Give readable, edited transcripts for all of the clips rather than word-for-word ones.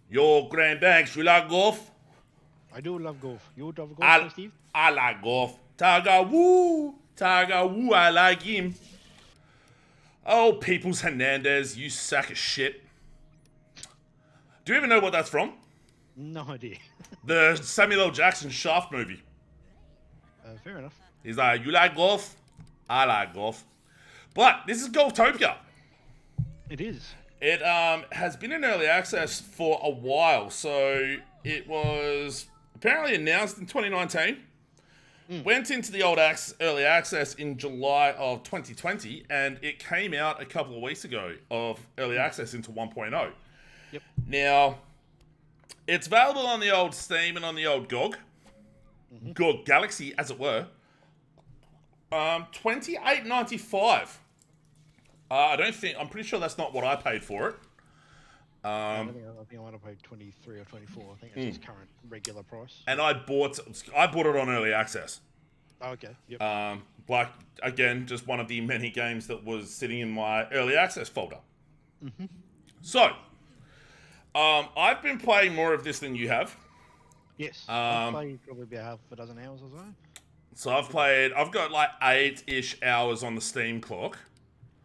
Yo, Grand Banks, you like golf? I do love golf. You love golf, I, Steve? I like golf. Tiger Woo! Tiger Woo, I like him. Oh, Peoples Hernandez, you sack of shit. Do you even know what that's from? No idea. The Samuel L. Jackson Shaft movie. Fair enough. He's like, you like golf? I like golf. But this is Golftopia. It is. It has been in early access for a while, so it was apparently announced in 2019. Went into the early access in July of 2020, and it came out a couple of weeks ago of early access into 1.0. Yep. Now, it's available on the old Steam and on the old GOG Galaxy, as it were. $28.95. I'm pretty sure that's not what I paid for it. I think I might have paid 23 or 24. I think it's its current regular price. And I bought it on early access. Oh, okay. Yep. Like, again, just one of the many games that was sitting in my early access folder. So, I've been playing more of this than you have. Yes. I've played probably about half a dozen hours or so. So I've got like 8-ish hours on the Steam clock.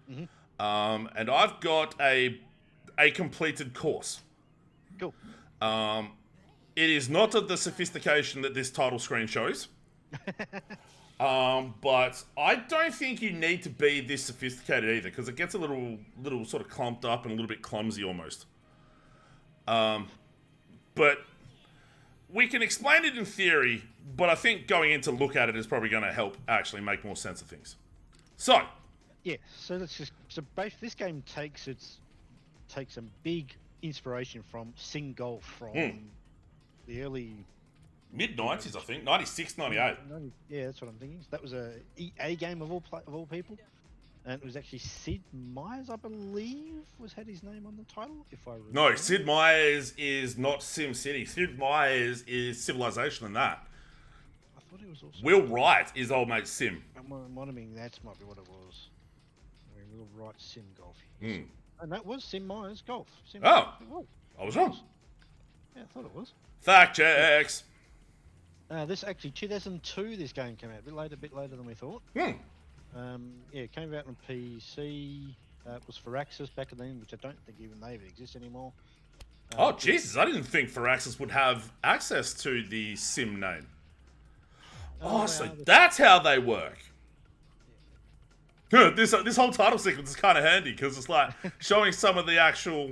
And I've got a completed course. Cool. It is not of the sophistication that this title screen shows. But I don't think you need to be this sophisticated either, because it gets a little sort of clumped up and a little bit clumsy almost. But we can explain it in theory, but I think going in to look at it is probably going to help actually make more sense of things. So, Yeah. So this game takes some big inspiration from Sing Golf from the early mid-90s, I think. 96, 98. Yeah, that's what I'm thinking. So that was a EA game of all people, and it was actually Sid Meier's, I believe, had his name on the title. If I remember. No, Sid Meier's is not Sim City. Sid Meier's is Civilization and that. I thought it was also Will Wright is old mate Sim. that might be what it was. I mean, Will Wright Sim Golf. And that was Sim Meier's Golf. Oh. It was. I was wrong. Yeah, I thought it was. Fact checks. This actually 2002. This game came out a bit later than we thought. Yeah, it came out on PC. It was for Firaxis back then, which I don't think even they even exist anymore. Oh Jesus! I didn't think Firaxis would have access to the Sim name. So that's how they work. This whole title sequence is kind of handy because it's like showing some of the actual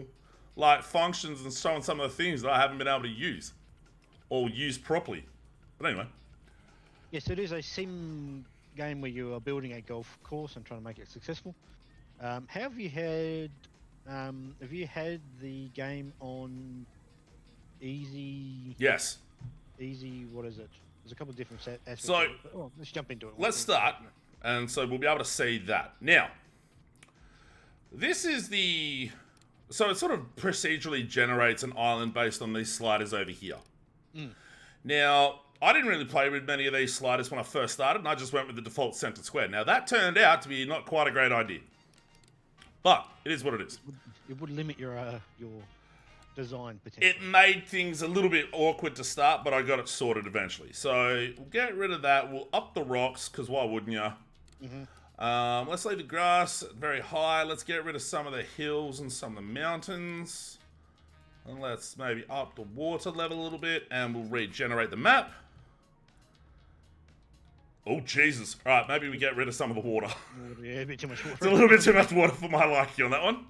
like functions and showing some of the things that I haven't been able to use or use properly. But anyway. Yes, it is a sim game where you are building a golf course and trying to make it successful. Have you had the game on easy? Yes. Easy. What is it? There's a couple of different aspects. So let's jump into it. Let's start, and so we'll be able to see that now. This is so it sort of procedurally generates an island based on these sliders over here. Now, I didn't really play with many of these sliders when I first started, and I just went with the default center square. Now, that turned out to be not quite a great idea. But it is what it is. It would limit your design potential. It made things a little bit awkward to start, but I got it sorted eventually. So we'll get rid of that. We'll up the rocks, because why wouldn't you? Let's leave the grass very high. Let's get rid of some of the hills and some of the mountains. And let's maybe up the water level a little bit, and we'll regenerate the map. Oh, Jesus. All right, maybe we get rid of some of the water. Yeah, a bit too much water. It's a little bit too much water for my liking on that one.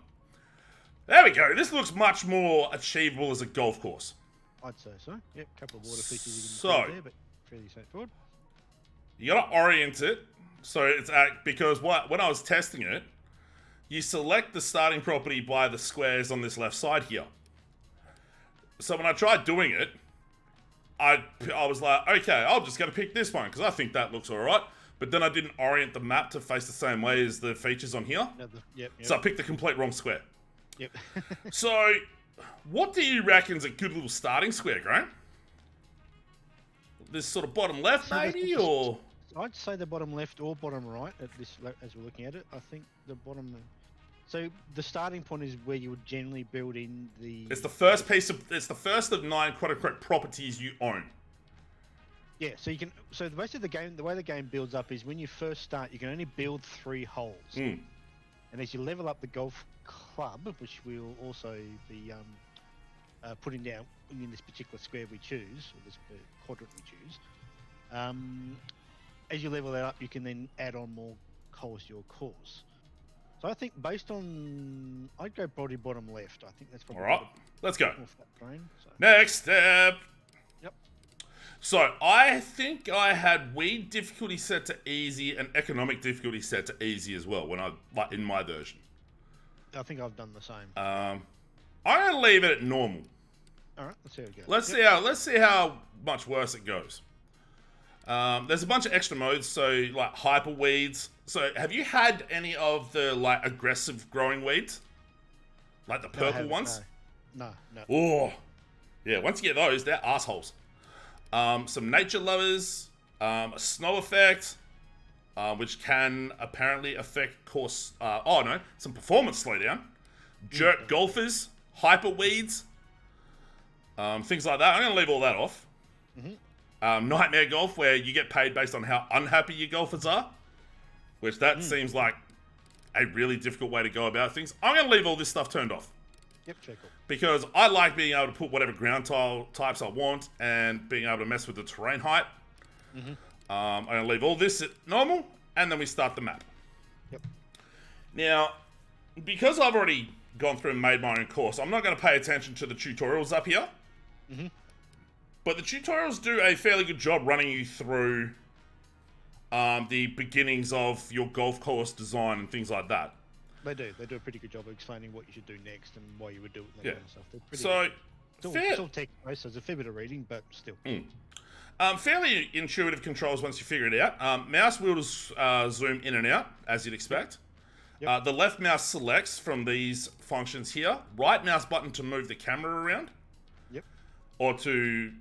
There we go. This looks much more achievable as a golf course. I'd say so. Yep, a couple of water features you can see there, but fairly straightforward. You got to orient it. So it's because when I was testing it, you select the starting property by the squares on this left side here. So when I tried doing it, I was like, okay, I'm just going to pick this one because I think that looks alright. But then I didn't orient the map to face the same way as the features on here. Yep. So I picked the complete wrong square. Yep. So, what do you reckon's a good little starting square, Grant? This sort of bottom left, maybe, or? I'd say the bottom left or bottom right at this as we're looking at it. I think the bottom So the starting point is where you would generally build in the. It's the first piece of. It's the first of 9 quote-unquote properties you own. Yeah, so you can. So the rest of the game, the way the game builds up is when you first start, you can only build 3 holes, and as you level up the golf club, which we'll also be putting down in this particular square we choose, or this quadrant we choose. As you level that up, you can then add on more holes to your course. So I think based on, I'd go probably bottom left. I think that's probably. All right, let's go. Off that train, so. Next step. Yep. So I think I had weed difficulty set to easy and economic difficulty set to easy as well when in my version. I think I've done the same. I'm gonna leave it at normal. All right, let's see how it goes. Let's see how much worse it goes. There's a bunch of extra modes, so like hyper weeds. So have you had any of the like aggressive growing weeds? Like the purple ones? No. Oh, yeah. Once you get those, they're assholes. Some nature lovers, a snow effect, which can apparently affect course. Some performance slowdown. Jerk golfers, hyper weeds, things like that. I'm gonna leave all that off. Nightmare golf, where you get paid based on how unhappy your golfers are, which that seems like a really difficult way to go about things. I'm going to leave all this stuff turned off. Yep, check it. Because I like being able to put whatever ground tile types I want and being able to mess with the terrain height. I'm going to leave all this at normal, and then we start the map. Yep. Now, because I've already gone through and made my own course, I'm not going to pay attention to the tutorials up here. But the tutorials do a fairly good job running you through the beginnings of your golf course design and things like that. They do a pretty good job of explaining what you should do next and why you would do it and that kind of stuff. They're pretty good. It's all text-based, so there's a fair bit of reading, but still. Fairly intuitive controls once you figure it out. Mouse wheels zoom in and out, as you'd expect. Yep. The left mouse selects from these functions here. Right mouse button to move the camera around. Yep. Or to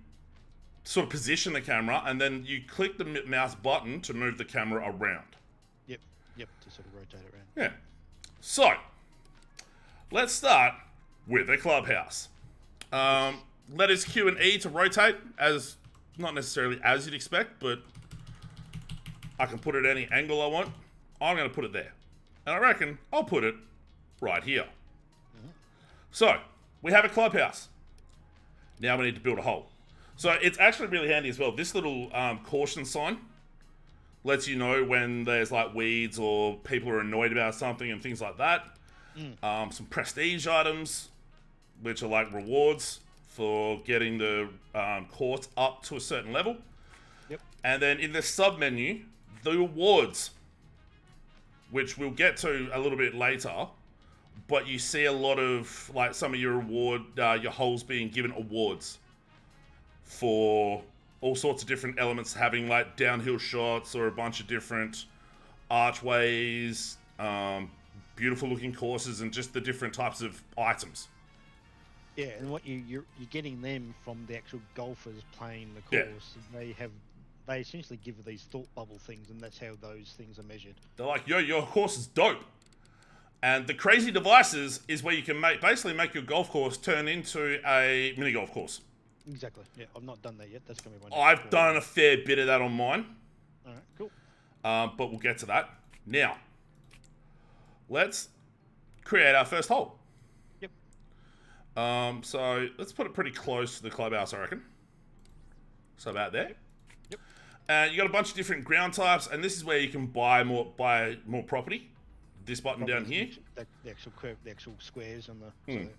sort of position the camera, and then you click the mouse button to move the camera around. Yep, to sort of rotate it around. Yeah. So, let's start with a clubhouse. Letters Q and E to rotate, as not necessarily as you'd expect, but I can put it at any angle I want. I'm going to put it there. And I reckon I'll put it right here. So, we have a clubhouse. Now we need to build a hole. So it's actually really handy as well. This little caution sign lets you know when there's like weeds or people are annoyed about something and things like that. Some prestige items, which are like rewards for getting the course up to a certain level. Yep. And then in the sub menu, the awards, which we'll get to a little bit later. But you see a lot of like some of your your holes being given awards for all sorts of different elements, having like downhill shots or a bunch of different archways, beautiful looking courses, and just the different types of items. Yeah, and what you're getting them from the actual golfers playing the course. Yeah. They essentially give these thought bubble things, and that's how those things are measured. They're like, yo, your course is dope. And the crazy devices is where you can basically make your golf course turn into a mini golf course. Exactly. Yeah, I've not done that yet. That's going to be one. I've done a fair bit of that on mine. All right, cool. But we'll get to that. Now, let's create our first hole. Yep. So let's put it pretty close to the clubhouse, I reckon. So about there. Yep. You got a bunch of different ground types, and this is where you can buy more property. This button down here. The actual squares and the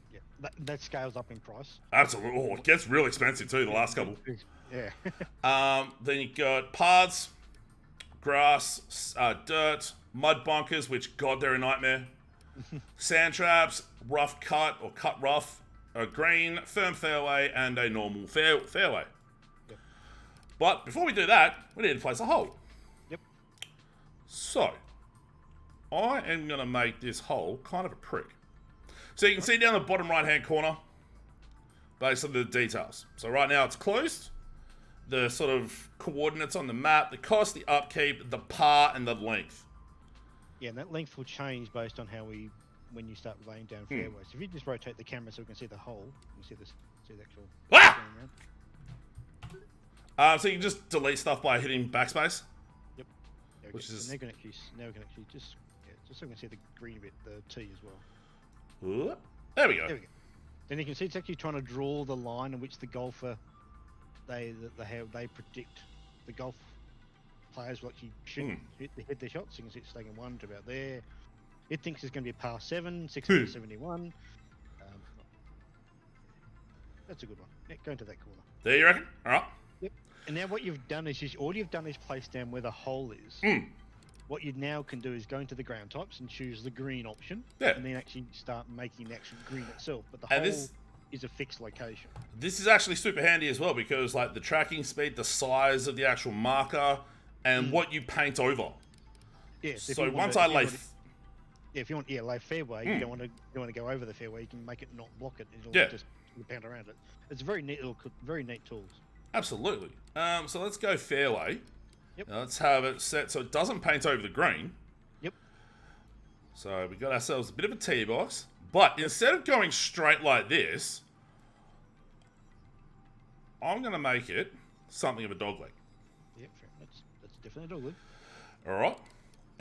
that scales up in price. Absolutely. Oh, it gets real expensive too. The last couple. Yeah. Then you got paths, grass, dirt, mud bunkers, which God, they're a nightmare. Sand traps, rough cut or cut rough, a green, firm fairway, and a normal fairway. Yep. But before we do that, we need to place a hole. Yep. So, I am going to make this hole kind of a prick. So you can see down the bottom right-hand corner, basically the details. So right now it's closed. The sort of coordinates on the map, the cost, the upkeep, the par, and the length. Yeah, and that length will change based on how we when you start laying down fairways. If you just rotate the camera so we can see the hole, you can see the actual. So you can just delete stuff by hitting backspace. Yep. Which is now we can actually just so we can see the green bit, the tee as well. Ooh, there we go. There we go. Then you can see it's actually trying to draw the line in which the golfer how they predict the golf players will actually shoot hit their shots. You can see it's taking one to about there. It thinks it's going to be a par 7, 671. That's a good one. Yeah, go into that corner. There you reckon? All right. Yep. And now what you've done is all you've done is place down where the hole is. What you now can do is go into the ground types and choose the green option. Yeah. And then actually start making the actual green itself. But the hole is a fixed location. This is actually super handy as well because like the tracking speed, the size of the actual marker, and what you paint over. Yeah. So once I lay. If you want lay fairway, you don't want to go over the fairway. You can make it not block it. It'll just pound around it. It's very neat tools. Absolutely. So let's go fairway. Yep. Now let's have it set so it doesn't paint over the green. Yep. So we got ourselves a bit of a tee box, but instead of going straight like this, I'm going to make it something of a dogleg. Yep, that's definitely a dogleg. All right.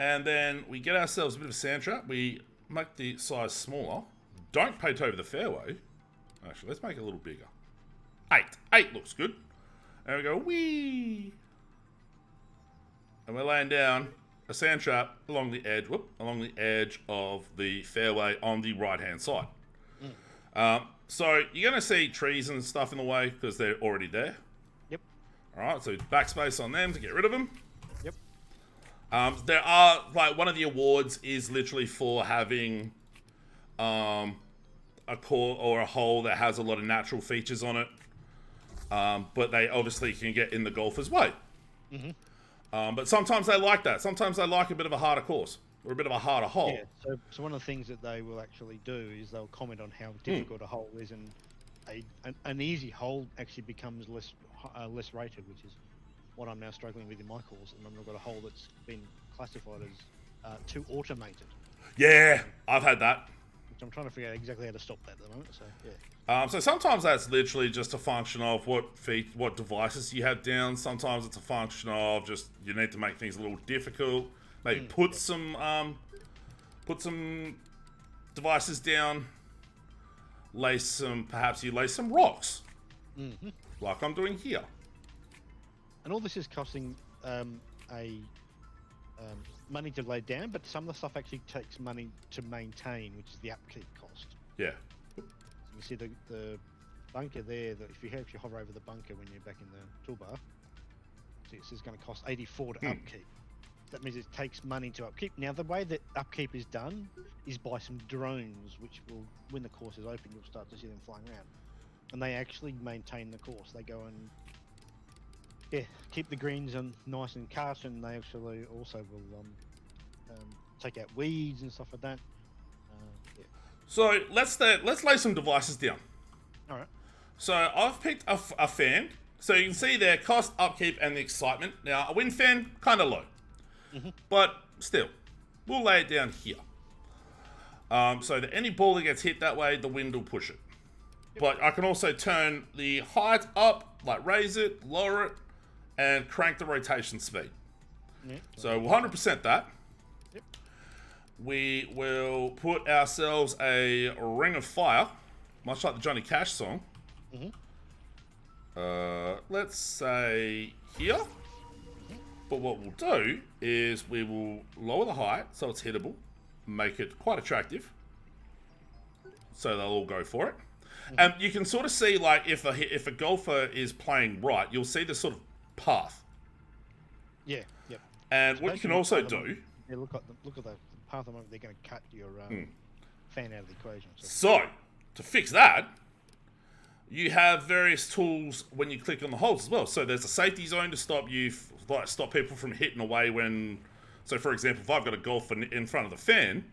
And then we get ourselves a bit of a sand trap. We make the size smaller. Don't paint over the fairway. Actually, let's make it a little bigger. 8. 8 looks good. And we go, whee! And we're laying down a sand trap along the edge of the fairway on the right-hand side. So you're going to see trees and stuff in the way because they're already there. Yep. All right, so backspace on them to get rid of them. Yep. There are, like, one of the awards is literally for having a core or a hole that has a lot of natural features on it. But they obviously can get in the golfer's way. But sometimes they like that. Sometimes they like a bit of a harder course or a bit of a harder hole. Yeah, so one of the things that they will actually do is they'll comment on how difficult a hole is, and an easy hole actually becomes less rated, which is what I'm now struggling with in my course. And I've got a hole that's been classified as too automated. Yeah, I've had that. Which I'm trying to figure out exactly how to stop that at the moment. So yeah. So sometimes that's literally just a function of what devices you have down. Sometimes it's a function of just you need to make things a little difficult. Maybe put some devices down. Perhaps you lay some rocks, like I'm doing here. And all this is costing money to lay down, but some of the stuff actually takes money to maintain, which is the upkeep cost. Yeah. You see the bunker there, that if you hover over the bunker when you're back in the toolbar, see it's going to cost 84 to upkeep. That means it takes money to upkeep. Now the way that upkeep is done is by some drones, which will, when the course is open, you'll start to see them flying around. And they actually maintain the course. They go and keep the greens nice and cut, and they actually also will take out weeds and stuff like that. So let's lay some devices down. All right. So I've picked a fan. So you can see there, cost, upkeep, and the excitement. Now a wind fan, kind of low, but still, we'll lay it down here. So that any ball that gets hit that way, the wind will push it. Yep. But I can also turn the height up, like raise it, lower it, and crank the rotation speed. Yep. So we'll 100% that. Yep. We will put ourselves a ring of fire, much like the Johnny Cash song. Let's say here. But what we'll do is we will lower the height so it's hittable, make it quite attractive, so they'll all go for it. And you can sort of see, like, if a golfer is playing right, you'll see this sort of path. Yeah. Yep. And so what you can also do. Yeah, look at the path. They're going to cut your fan out of the equation. So to fix that, you have various tools when you click on the holes as well. So there's a safety zone to stop people from hitting away when. So for example, if I've got a golfer in front of the fan,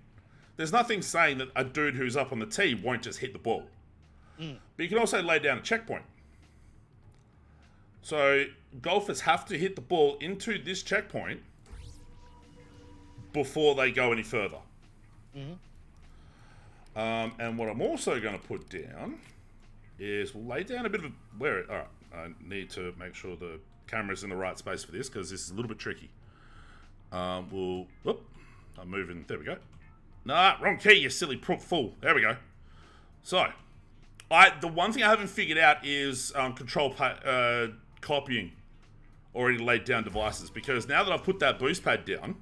there's nothing saying that a dude who's up on the tee won't just hit the ball. But you can also lay down a checkpoint. So golfers have to hit the ball into this checkpoint before they go any further. And what I'm also going to put down is we'll lay down a bit of a... Alright, I need to make sure the camera's in the right space for this, because this is a little bit tricky. Whoop, I'm moving. There we go. Nah, wrong key, you silly fool. There we go. So, the one thing I haven't figured out is control copying already laid down devices, because now that I've put that boost pad down,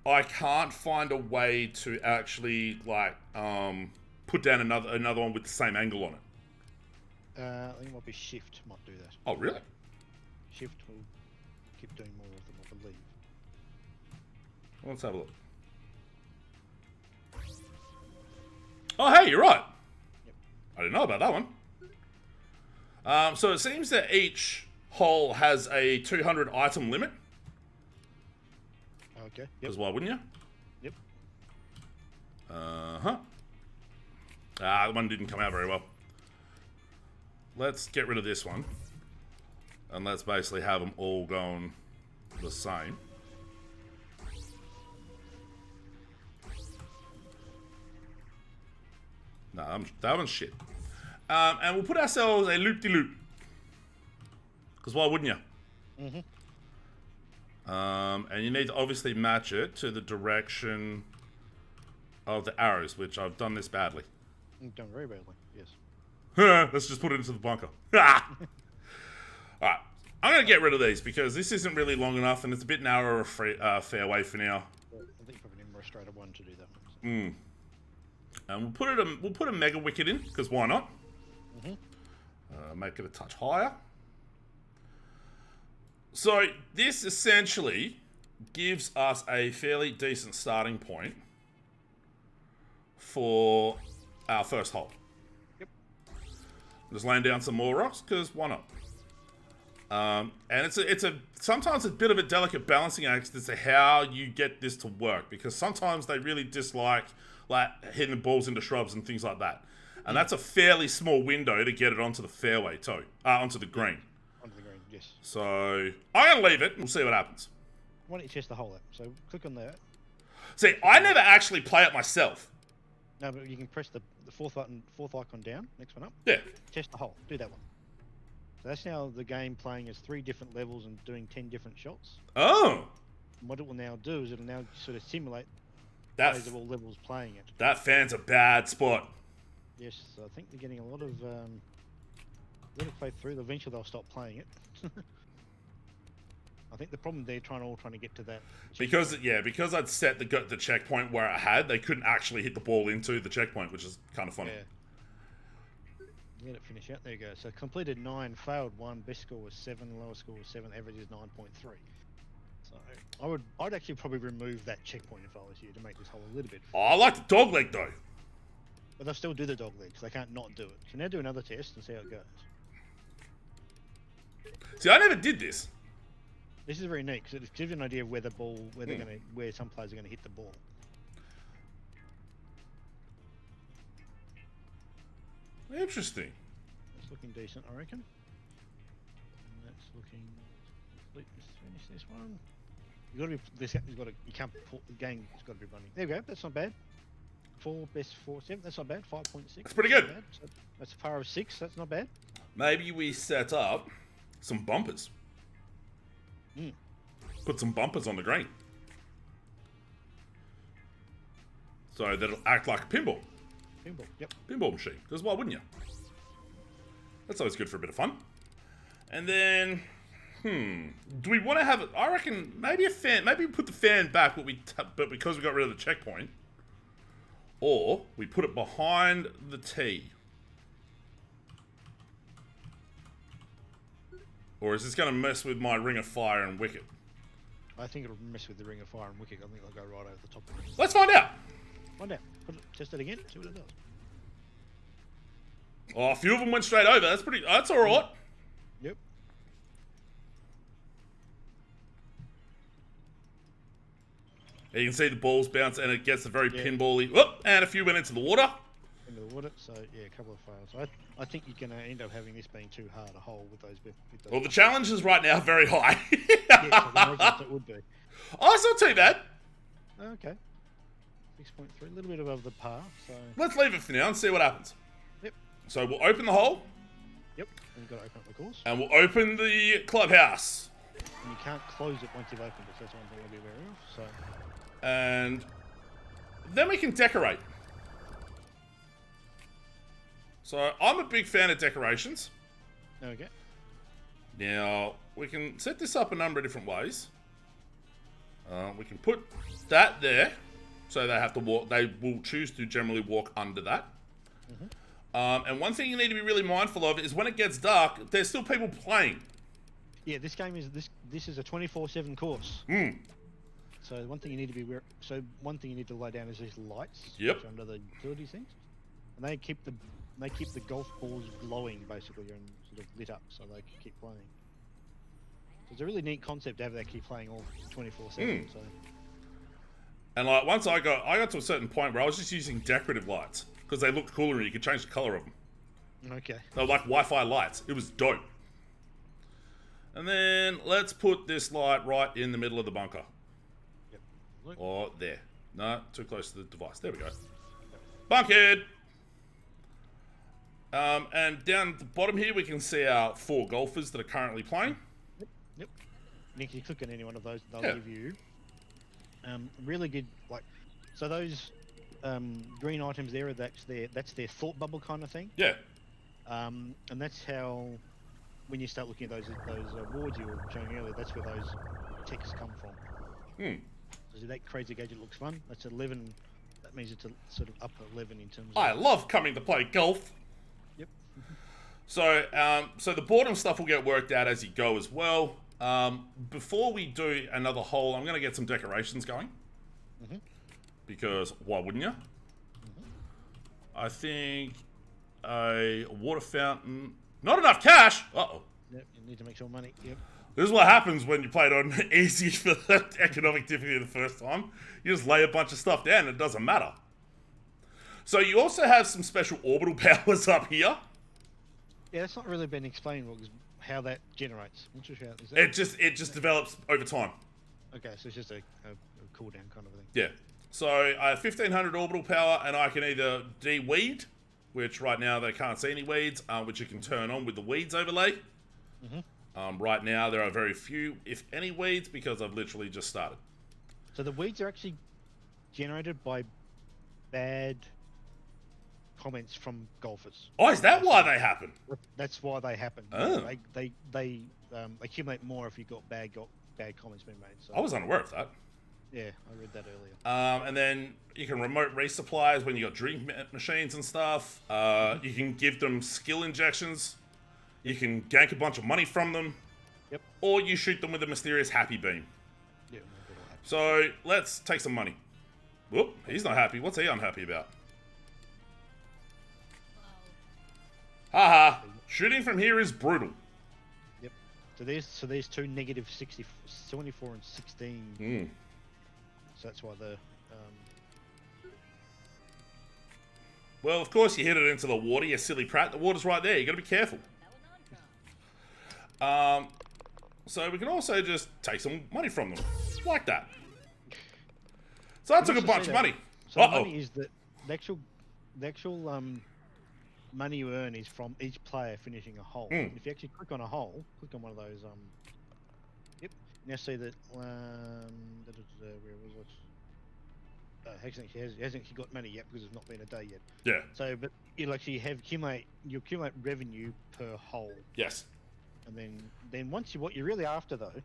I can't find a way to actually like put down another one with the same angle on it. I think it might be Shift might do that. Oh, really? Shift will keep doing more of them, I believe. Well, let's have a look. Oh, hey, you're right. Yep. I didn't know about that one. So it seems that each hole has a 200 item limit. Okay. Yep. Because why wouldn't you? Yep. That one didn't come out very well. Let's get rid of this one. And let's basically have them all going the same. No, that one's shit. And we'll put ourselves a loop-de-loop. Because why wouldn't you? Mm-hmm. And you need to obviously match it to the direction of the arrows, which I've done this badly. You've done very badly, yes. Let's just put it into the bunker. Alright, I'm going to get rid of these because this isn't really long enough and it's a bit narrower fairway for now. Well, I think you probably need more straight one to do that one. So. And we'll put a mega wicket in, because why not? Make it a touch higher. So this essentially gives us a fairly decent starting point for our first hole. Yep. Just laying down some more rocks, because why not? And sometimes a bit of a delicate balancing act as to how you get this to work, because sometimes they really dislike like hitting the balls into shrubs and things like that. And that's a fairly small window to get it onto the fairway too, onto the green. Onto the green, yes. So I'm gonna leave it and we'll see what happens. Why don't you test the hole out? So click on that. See, I never actually play it myself. No, but you can press the fourth icon down, next one up. Yeah. Test the hole. Do that one. So that's now the game playing as 3 different levels and doing 10 different shots. Oh. And what it will now do is it'll now sort of simulate That of all levels playing it. That fan's a bad spot. Yes, so I think they're getting a lot of let it play through. Eventually they'll stop playing it. I think the problem they're trying to get to that. Because I'd set the checkpoint where I had, they couldn't actually hit the ball into the checkpoint, which is kind of funny. Yeah. Let it finish out. There you go. So completed 9, failed 1, best score was 7, lowest score was 7, average is 9.3. So I'd actually probably remove that checkpoint if I was you to make this hole a little bit fun. Oh, I like the dog leg though. But they'll still do the dog leg, so they can't not do it. So now do another test and see how it goes. See, I never did this. This is very neat because it gives you an idea of where the ball, where some players are going to hit the ball. Interesting. It's looking decent, I reckon. And that's looking. Let's finish this one. You got to be. You can't pull the game. It's got to be running. There we go. That's not bad. 4 best 4 7. That's not bad. 5.6. That's pretty good. So that's a par of 6. That's not bad. Maybe we set up some bumpers. Put some bumpers on the green. So that it'll act like a pinball. Pinball, yep. Pinball machine. Because why wouldn't you? That's always good for a bit of fun. And then, do we want to have it? I reckon maybe a fan. Maybe we put the fan back, but because we got rid of the checkpoint, or we put it behind the tee. Or is this going to mess with my ring of fire and wicket? I think it'll mess with the ring of fire and wicket. I think it'll go right over the top of it. Let's find out. Find out. Test it again. See what it does. Oh, a few of them went straight over. That's all right. Yep. You can see the balls bounce and it gets a very pinball-y. Whoop, and a few went into the water. Into the water, so yeah, a couple of fails. I think you're going to end up having this being too hard a hole with those. Well, the challenge is right now very high. Yes, I can imagine it would be. Oh, it's not too bad. Okay. 6.3, a little bit above the par. So Let's leave it for now and see what happens. Yep. So we'll open the hole. Yep. And you've got to open up the course. And we'll open the clubhouse. And you can't close it once you've opened it. So that's one thing I'll be aware of. So. And then we can decorate. So I'm a big fan of decorations. Okay. Now, we can set this up a number of different ways. We can put that there, so they have to walk. They will choose to generally walk under that. And one thing you need to be really mindful of is when it gets dark, there's still people playing. Yeah, this game is this is a 24/7 course. So one thing you need to be aware. So one thing you need to lay down is these lights. Yep. Which are under the utility things, and they keep the golf balls glowing basically and sort of lit up so they can keep playing. So it's a really neat concept to have that keep playing all 24/7. So. And like once I got to a certain point where I was just using decorative lights because they looked cooler and you could change the color of them. Okay. They were like Wi-Fi lights. It was dope. And then let's put this light right in the middle of the bunker. Yep. Look. Or there. No, too close to the device. There we go. Bunkered! And down at the bottom here, we can see our 4 golfers that are currently playing. Yep. And if you click on any one of those, they'll Yeah. give you really good, like, so those green items there, that's their thought bubble kind of thing. Yeah. And that's how, when you start looking at those awards you were showing earlier, that's where those texts come from. So that crazy gadget looks fun. That's 11. That means it's a sort of up 11 in terms of. I love coming to play golf. Yep. So the boredom stuff will get worked out as you go as well. Before we do another hole, I'm going to get some decorations going. Because why wouldn't you? I think a water fountain. Not enough cash! Uh-oh. Yep, you need to make some money. Yep. This is what happens when you play it on easy for the economic difficulty the first time. You just lay a bunch of stuff down and it doesn't matter. So you also have some special orbital powers up here. Yeah, that's not really been explained how that generates. What's your shout? Is that... It just develops over time. Okay, so it's just a cooldown kind of thing. Yeah. So I have 1500 orbital power and I can either de-weed, which right now they can't see any weeds, which you can turn on with the weeds overlay. Right now there are very few, if any, weeds because I've literally just started. So the weeds are actually generated by bad comments from golfers. Oh, is that why they happen? That's why they happen. Oh. They accumulate more if you've got bad comments being made. So. I was unaware of that. Yeah, I read that earlier. And then you can remote resupplies when you got drink machines and stuff. You can give them skill injections. You can gank a bunch of money from them. Yep. Or you shoot them with a mysterious happy beam. Yeah. So let's take some money. Whoop, he's not happy. What's he unhappy about? Haha, shooting from here is brutal. Yep. So there's two negative 74 and 16. So that's why the. Well, of course you hit it into the water, you silly prat. The water's right there. You got to be careful. So we can also just take some money from them, like that. So that took a bunch of money. So the money is that the actual money you earn is from each player finishing a hole. If you actually click on a hole, click on one of those. Yep. Now see that. Where was it? Hasn't actually got money yet because it's not been a day yet. Yeah. So, but you'll actually you accumulate revenue per hole. Yes. And then what you're really after though,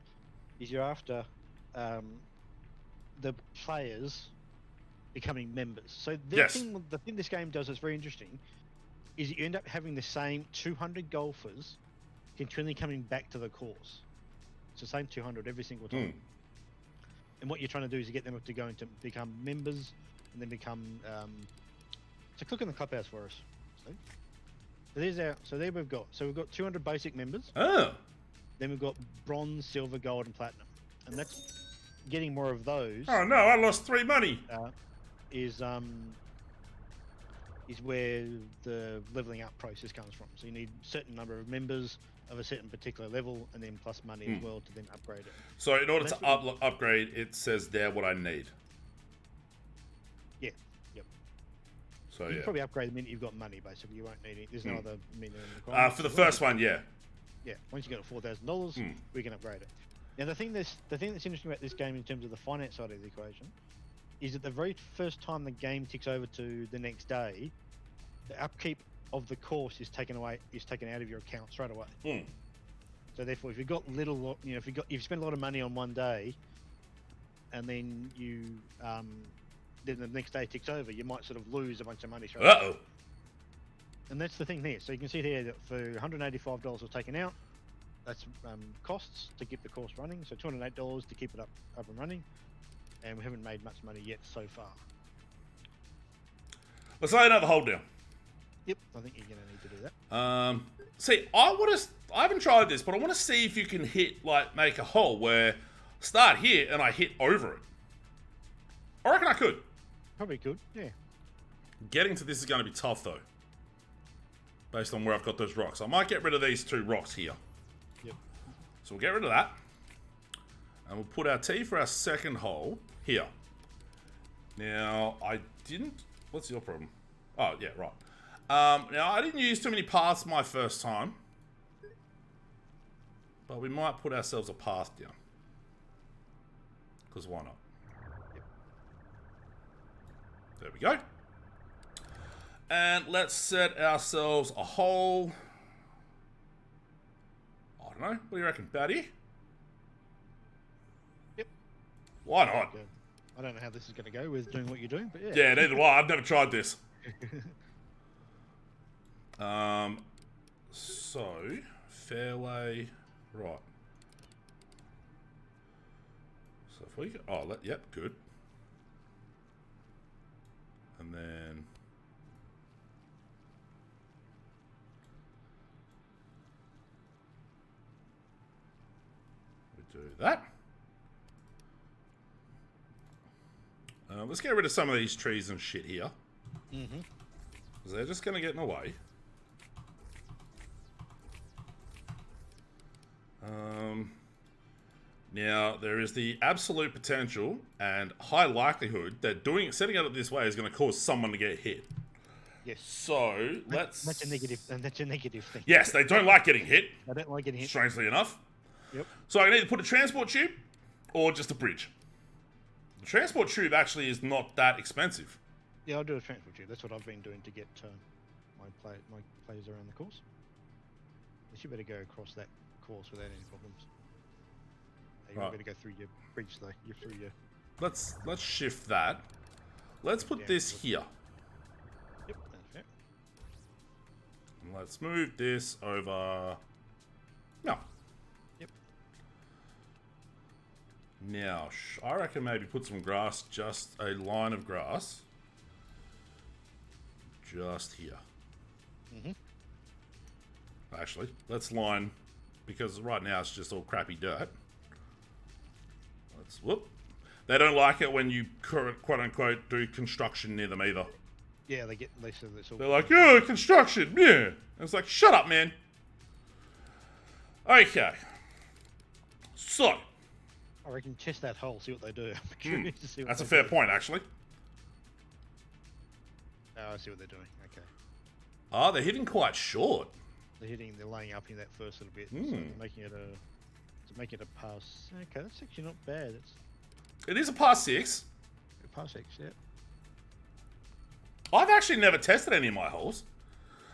is you're after the players becoming members. So the thing this game does that's very interesting is you end up having the same 200 golfers continually coming back to the course. It's the same 200 every single time. And what you're trying to do is you get them to go into become members and then become. So click on the clubhouse for us. So there's our. So there we've got 200 basic members. Oh. Then we've got bronze, silver, gold, and platinum, and that's getting more of those. Oh no! I lost 3 money. Is where the leveling up process comes from. So you need a certain number of members of a certain particular level, and then plus money as well to then upgrade it. So in order to upgrade, it says there what I need. Yeah. So you yeah. can probably upgrade the minute you've got money. Basically, you won't need it. There's no other minimum requirement. For the first one, yeah. Yeah, once you get $4,000, we can upgrade it. Now the thing that's interesting about this game in terms of the finance side of the equation is that the very first time the game ticks over to the next day, the upkeep of the course is taken out of your account straight away. So therefore, if you've got little, if you spend a lot of money on one day, and then then the next day ticks over, you might sort of lose a bunch of money straight away. And that's the thing there. So you can see here that for $185 was taken out. That's costs to keep the course running. So $208 to keep it up and running. And we haven't made much money yet so far. Let's lay another hold down. Yep, I think you're going to need to do that. See, I haven't tried this, but I want to see if you can make a hole where start here and I hit over it. I reckon I could. Probably could, yeah. Getting to this is going to be tough though. Based on where I've got those rocks. I might get rid of these 2 rocks here. Yep. So we'll get rid of that. And we'll put our T for our second hole here. Now, what's your problem? Oh, yeah, right. Now, I didn't use too many paths my first time. But we might put ourselves a path down. Because why not? Yep. There we go. And let's set ourselves a hole. I don't know. What do you reckon, Batty? Yep. Why not? I don't know how this is going to go with doing what you're doing, but yeah. Yeah, neither do I. I've never tried this. So, fairway, right. So if we, yep, good. And then we do that. Let's get rid of some of these trees and shit here. Because they're just going to get in the way. Now, there is the absolute potential and high likelihood that setting it up this way is going to cause someone to get hit. Yes. So, let's... That's a negative thing. Yes, they don't like getting hit. I don't like getting hit. Strangely enough. Yep. So I can either put a transport tube or just a bridge. The transport tube actually is not that expensive. Yeah, I'll do a transport tube. That's what I've been doing to get my players around the course. You should better go across that course without any problems. You Right. better go through your bridge though. You're through your. Let's shift that. Let's put this here. Yep, that's fair. And let's move this over. No. Yep. Now, I reckon maybe put some grass, just a line of grass. Just here. Actually, let's line, because right now it's just all crappy dirt. Whoop. They don't like it when you quote unquote do construction near them either. Yeah, they say that's all. They're like, oh, construction, yeah. And it's like, shut up, man. Okay. So. I reckon test that hole, see what they do. I'm curious to see what That's a they fair do. point, actually. Oh, I see what they're doing. Okay. Oh, they're hitting quite short. They're laying up in that first little bit, so making it a pass. Okay, that's actually not bad. It is a pass 6. A pass 6, yeah. I've actually never tested any of my holes.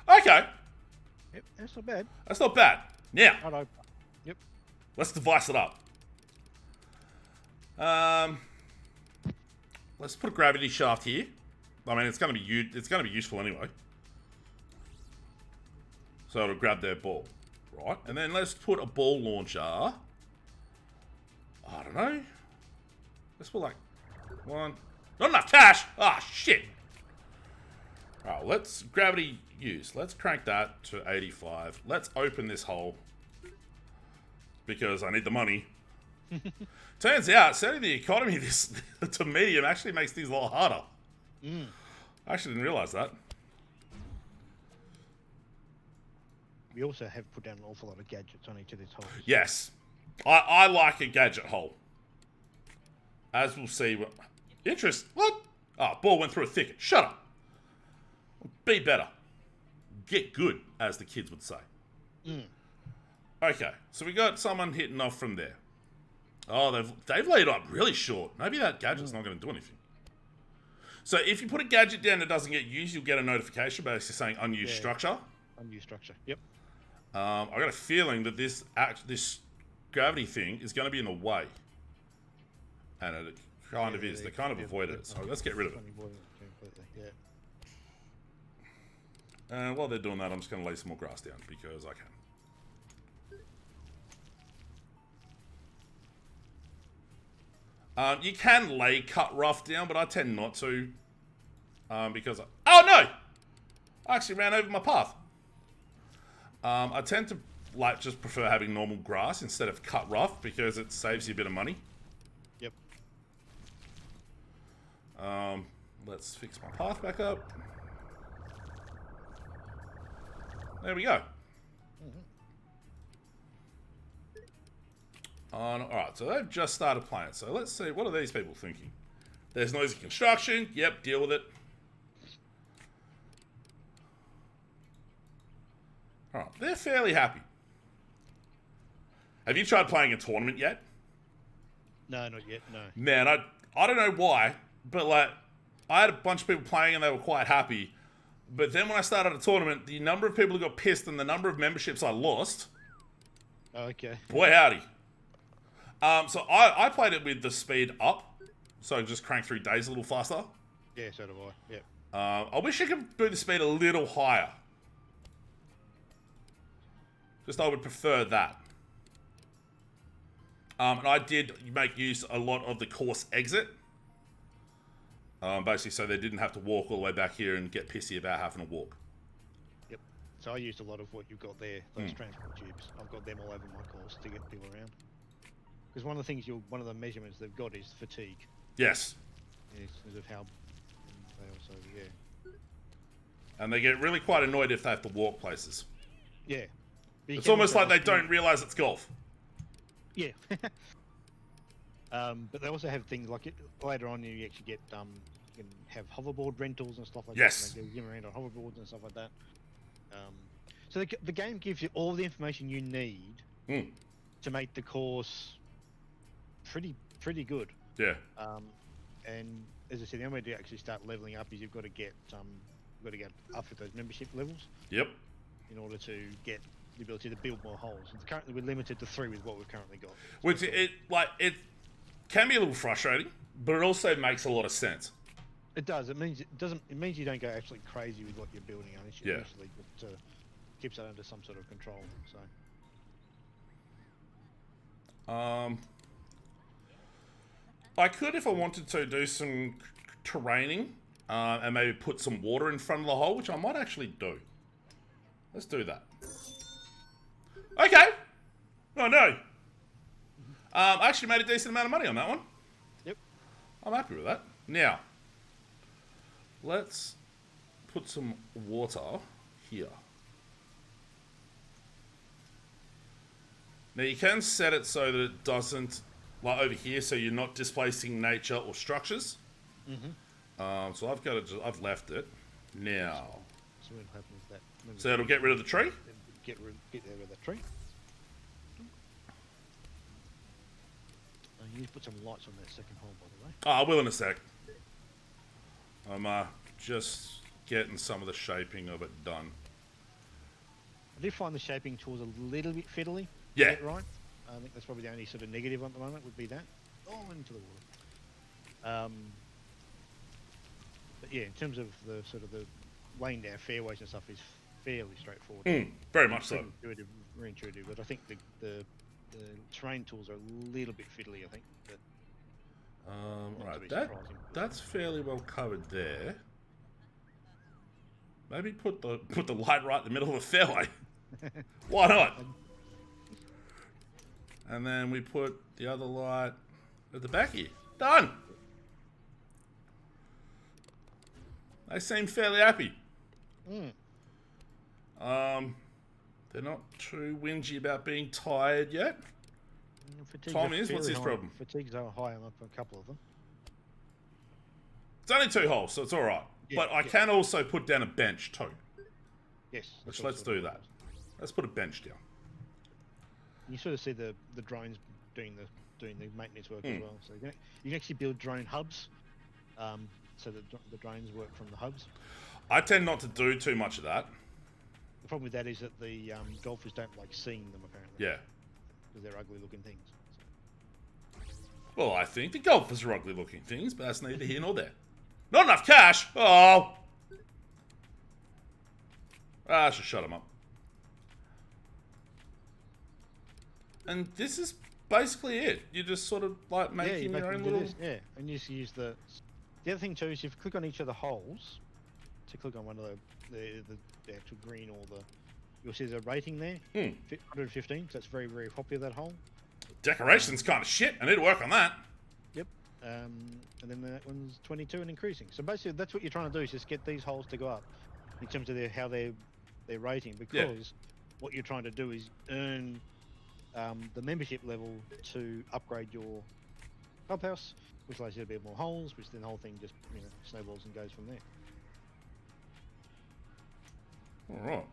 Okay. Yep, that's not bad. That's not bad. Now, Right, yep. let's device it up. Let's put a gravity shaft here. I mean, it's going to be useful anyway. So it'll grab their ball, right? And then let's put a ball launcher. I don't know. Let's put like one. Not enough cash. Ah, shit. All right, let's gravity use. Let's crank that to 85. Let's open this hole because I need the money. Turns out, setting the economy this to medium actually makes things a lot harder. I actually didn't realize that. We also have put down an awful lot of gadgets on each of these holes. Yes. I like a gadget hole. As we'll see. What? What? Oh, ball went through a thicket. Shut up. be better. Get good, as the kids would say. Okay, so we got someone hitting off from there. Oh, they've laid up really short. Maybe that gadget's not going to do anything. So if you put a gadget down that doesn't get used, you'll get a notification basically saying unused structure. Unused structure, yep. I got a feeling that this gravity thing is going to be in the way. And it kind of is. They kind of avoided it. So let's get rid of it. And while they're doing that, I'm just going to lay some more grass down because I can. You can lay cut rough down, but I tend not to. Because oh no! I actually ran over my path. I tend to just prefer having normal grass instead of cut rough because it saves you a bit of money. Yep. Let's fix my path back up. There we go. Alright, so they've just started playing. So let's see, what are these people thinking? There's noisy construction. Yep, deal with it. Alright, they're fairly happy. Have you tried playing a tournament yet? No, not yet, no. Man, I don't know why, but like, I had a bunch of people playing and they were quite happy. But then when I started a tournament, the number of people who got pissed and the number of memberships I lost. Okay. Boy, howdy. So I played it with the speed up, so I just crank through days a little faster. Yeah, so do I. Yep. I wish I could do the speed a little higher. Just I would prefer that. And I did make use a lot of the course exit. Basically, so they didn't have to walk all the way back here and get pissy about having to walk. Yep. So I used a lot of what you've got there, those transport tubes. I've got them all over my course to get people around. Because one of the things one of the measurements they've got is fatigue. Yes. In terms of how they also, yeah. And they get really quite annoyed if they have to walk places. Yeah. It's almost like they don't realise it's golf. Yeah. But they also have things like later on you actually get you can have hoverboard rentals and stuff like yes. that. And they go around on hoverboards and stuff like that. So the game gives you all the information you need to make the course pretty good. Yeah. And as I said, the only way to actually start leveling up is you've got to get up with those membership levels. Yep. In order to get the ability to build more holes. And currently we're limited to 3 with what we've currently got. Which it can be a little frustrating, but it also makes a lot of sense. It does. It means you don't go absolutely crazy with what you're building initially, but keeps it under some sort of control. So. I could, if I wanted to, do some terraining and maybe put some water in front of the hole, which I might actually do. Let's do that. Okay. Oh no. I actually made a decent amount of money on that one. Yep. I'm happy with that. Now, let's put some water here. Now you can set it so that it doesn't, like over here, so you're not displacing nature or structures. So I've left it. Now. So what happens that? So it'll get rid of the tree? Get rid of the tree. You need to put some lights on that second hole, by the way. Oh, I will in a sec. I'm just getting some of the shaping of it done. I do find the shaping tools a little bit fiddly. Yeah. Right. I think that's probably the only sort of negative at the moment would be that. Oh, into the water. But yeah, in terms of the sort of the laying down fairways and stuff is fairly straightforward. Very much so. Very intuitive, but I think the terrain tools are a little bit fiddly. I think. But right, that's fairly well covered there. Maybe put the light right in the middle of the fairway. Why not? And then we put the other light at the back here. Done. They seem fairly happy. They're not too whingy about being tired yet. Tom is. What's his problem? Fatigues are high on a couple of them. It's only 2 holes, so it's all right. but I can also put down a bench too. Yes. Which let's do that. Let's put a bench down. You sort of see the drones doing the maintenance work as well. So you can actually build drone hubs, so that the drones work from the hubs. I tend not to do too much of that. The problem with that is that the golfers don't like seeing them apparently. Yeah. Because they're ugly looking things. So. Well, I think the golfers are ugly looking things, but that's neither here nor there. Not enough cash! Oh! I should shut them up. And this is basically it. You just sort of like making your own little... Yeah, and you just use the other thing too is if you click on each of the holes, to click on one of the actual green or you'll see there's a rating there, 115, so that's very, very popular, that hole. Decoration's kind of shit. I need to work on that. Yep. And then that one's 22 and increasing. So basically that's what you're trying to do is just get these holes to go up in terms of how they're rating, because what you're trying to do is earn the membership level to upgrade your clubhouse, which allows you to build more holes, which then the whole thing just snowballs and goes from there. All right.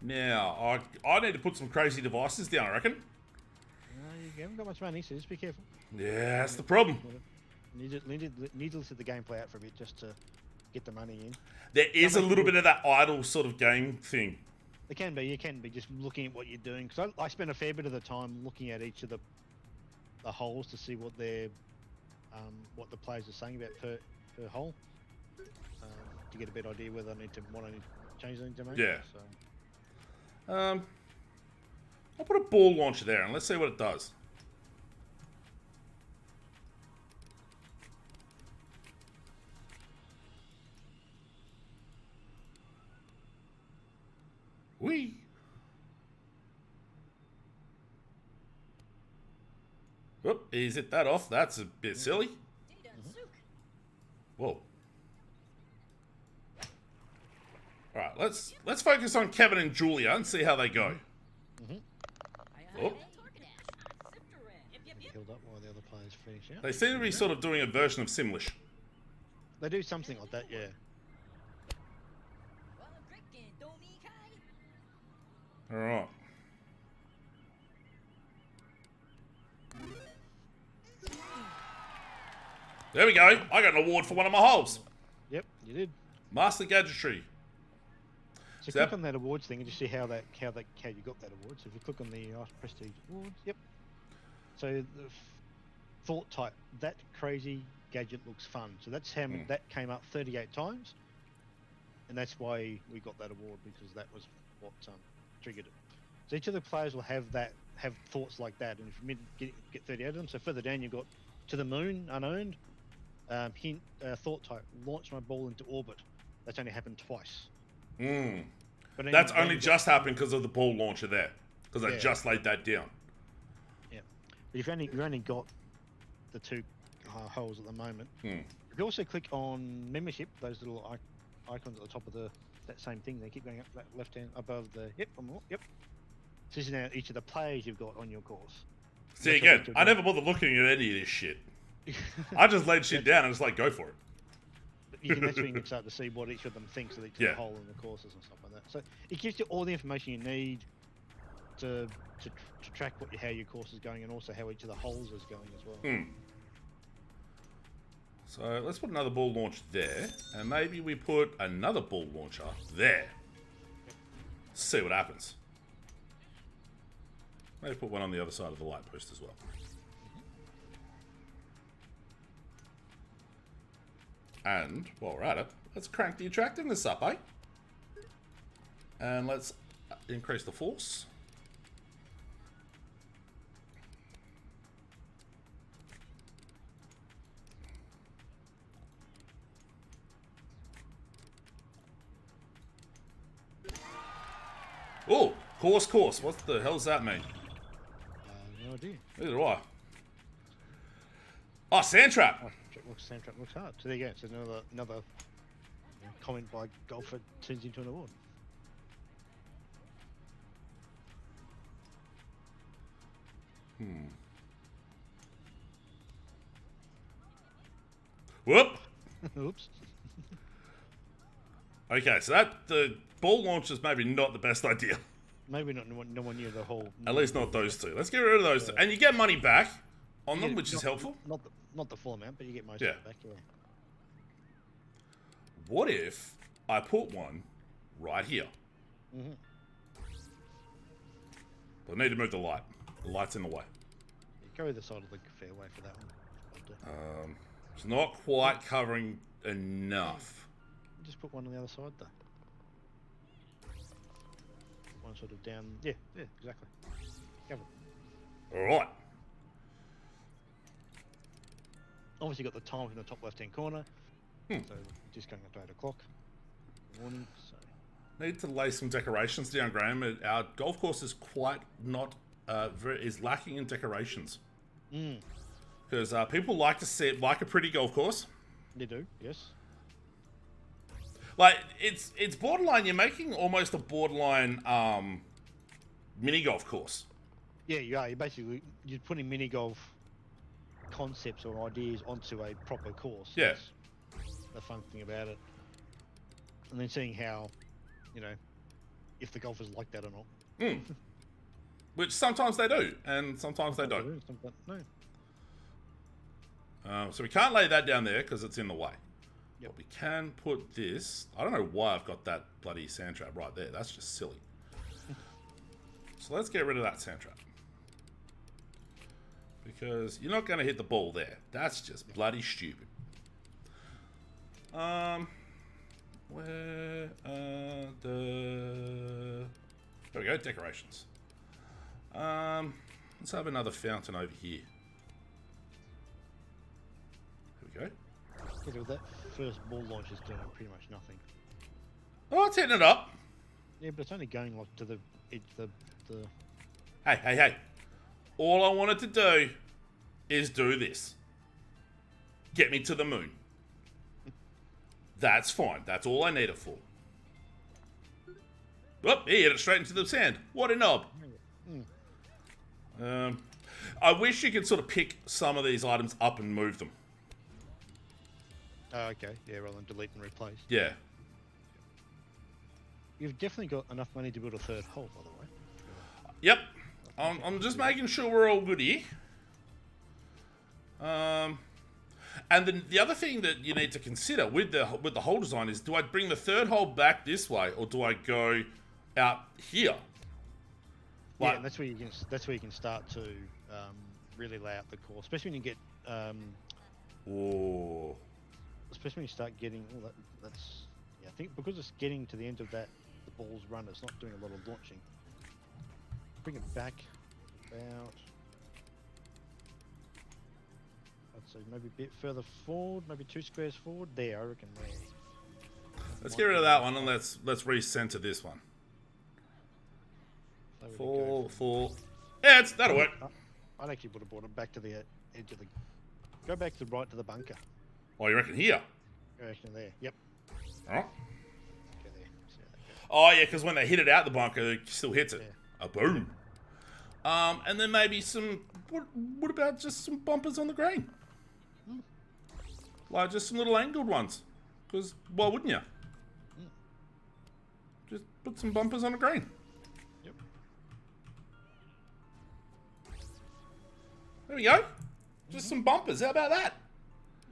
Now I need to put some crazy devices down, I reckon. You haven't got much money, so just be careful. Yeah, that's the problem. Need to let the game play out for a bit just to get the money in. There is a little bit of that idle sort of game thing. It can be. You can be just looking at what you're doing. Because I spend a fair bit of the time looking at each of the holes to see what the players are saying about per hole, to get a better idea whether I need to change anything to make. Yeah. So. I'll put a ball launcher there and let's see what it does. Whee! Whoop, he's hit that off. That's a bit silly. Whoa. Alright, let's focus on Kevin and Julia and see how they go. Oh. Held up while the other players finish out. They seem to be sort of doing a version of Simlish. They do something like that, yeah. Alright. There we go. I got an award for one of my holes. Yep, you did. Master Gadgetry. So click on that awards thing and just see how you got that award. So if you click on the prestige awards, yep. So the thought type, that crazy gadget looks fun. So that's how that came up 38 times, and that's why we got that award, because that was what triggered it. So each of the players will have thoughts like that, and if you get 38 of them. So further down you've got to the moon, unearned. Hint, thought type, launch my ball into orbit. That's only happened twice. But that's only just happened because of the ball launcher there, because I just laid that down. Yeah, but you've only got the two holes at the moment. If you also click on membership, those little icons at the top of that same thing, they keep going up that left hand above the one more. Yep. So this is now each of the players you've got on your course. See, again, I never bother looking at any of this shit. I just laid shit down and it's like, go for it. That's when you can start to see what each of them thinks of each of the hole in the courses and stuff like that. So it gives you all the information you need to track how your course is going, and also how each of the holes is going as well. So let's put another ball launch there, and maybe we put another ball launcher there. See what happens. Maybe put one on the other side of the light post as well. And while we're at it, let's crank the attractiveness up, eh? And let's increase the force. Oh, course. What the hell does that mean? No idea. Neither do I. Oh, sand trap. Sand trap looks hard. So there you go. So another comment by golfer turns into an award. Whoop. Oops. Okay, so the ball launch is maybe not the best idea. Maybe not no one near the whole. At least not those two. Let's get rid of those two. And you get money back on them, which is not, helpful. Not the full amount, but you get most Yeah. of it back. Yeah. What if I put one right here? Mm-hmm. But I need to move the light. The light's in the way. You go either side of the fairway for that one. It's not quite covering enough. Just put one on the other side though. One sort of down. Yeah, exactly. Cover. All right. Obviously, got the time in the top left-hand corner. So just going up to 8 o'clock in the morning. So Need to lay some decorations down, Graham. Our golf course is quite not is lacking in decorations. Because people like to see it like a pretty golf course. they do, yes. Like it's borderline. You're making almost a borderline mini golf course. Yeah, you are. You're putting mini golf concepts or ideas onto a proper course. Yeah. That's the fun thing about it. And then seeing how, if the golfers like that or not. Which sometimes they do, and sometimes they don't. No. So we can't lay that down there because it's in the way. Yep. But we can put this. I don't know why I've got that bloody sand trap right there. That's just silly. So let's get rid of that sand trap. Because you're not going to hit the ball there. That's just bloody stupid. Where there we go, decorations. Let's have another fountain over here. There we go. Yeah, that first ball launch is doing pretty much nothing. Oh, it's hitting it up. Yeah, but it's only going like to the edge, the. Hey. All I wanted to do is do this. Get me to the moon. That's fine. That's all I need it for. Oh, he hit it straight into the sand. What a knob. I wish you could sort of pick some of these items up and move them. Oh, okay. Yeah, rather than delete and replace. Yeah. You've definitely got enough money to build a third hole, by the way. Yep. I'm just making sure we're all good here. And then the other thing that you need to consider with the hole design is, do I bring the third hole back this way, or do I go out here? Yeah, and that's where you can start to really lay out the course, especially when you get. Especially when you start getting. Oh, that's. Yeah, I think because it's getting to the end of the ball's run, it's not doing a lot of launching. Bring it back about. I'd say maybe a bit further forward, maybe 2 squares forward. There, I reckon. There. Let's get rid of that one and let's recenter this one. Full. Yeah, that'll work. I'd actually would have brought it back to the edge of the. Go back to the right to the bunker. Oh, you reckon here? Go actually there. Yep. All right. Go there. See how that goes. Oh yeah, because when they hit it out the bunker, it still hits it. Yeah. A boom. And then maybe some. What about just some bumpers on the green? Like just some little angled ones. Because why wouldn't you? Just put some bumpers on the green. Yep. There we go. Just some bumpers. How about that?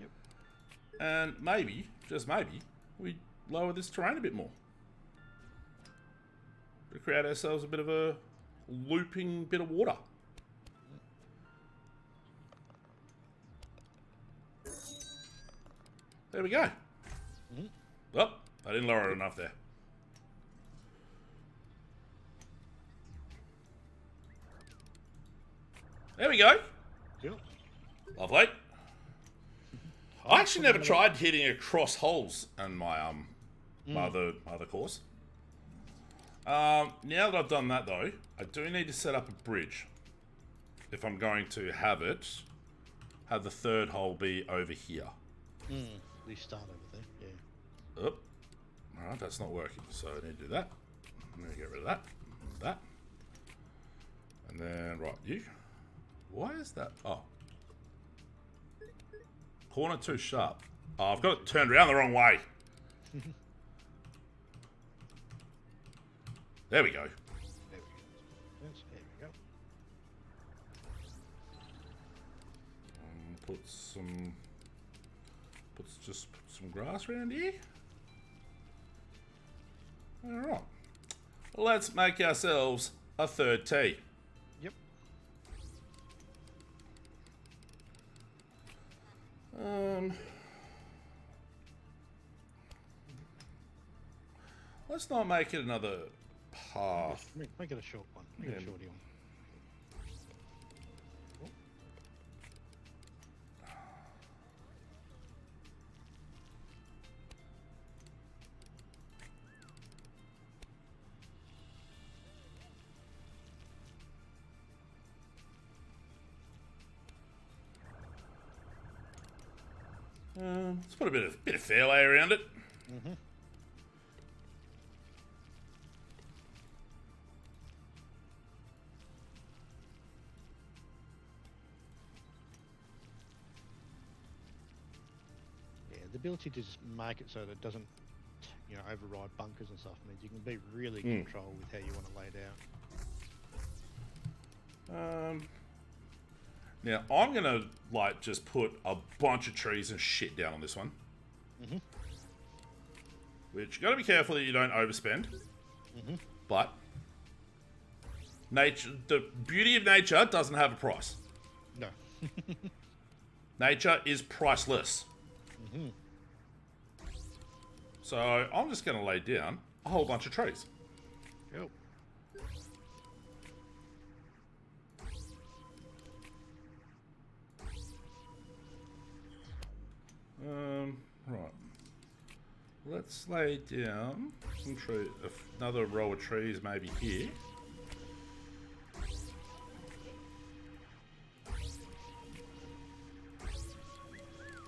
Yep. And maybe, just maybe, we lower this terrain a bit more. To create ourselves a bit of a looping bit of water. There we go. Oh, I didn't lower it enough there. There we go. Cool. Lovely. I actually never tried hitting across holes in my my other course. Now that I've done that though, I do need to set up a bridge. If I'm going to have the third hole be over here. They start over there. Yeah. Oh, alright, that's not working. So I need to do that. I'm going to get rid of that. That. And then, right, you. Why is that? Oh. Corner too sharp. Oh, I've got it turned around the wrong way. There we go. There we go. Yes, there we go. Just put some grass around here. All right. Let's make ourselves a third tee. Yep. Let's not make it another path. Make it a short one. Make it a shorty one. Let's put a bit of fairway around it. Mm-hmm. Yeah, the ability to just make it so that it doesn't, override bunkers and stuff means you can be really in control with how you want to lay it out. Now I'm gonna just put a bunch of trees and shit down on this one. Mm-hmm. Which you gotta be careful that you don't overspend. Mm-hmm. But the beauty of nature doesn't have a price. No. Nature is priceless. Mm-hmm. So I'm just gonna lay down a whole bunch of trees. Yep. Right. Let's lay down some another row of trees maybe here.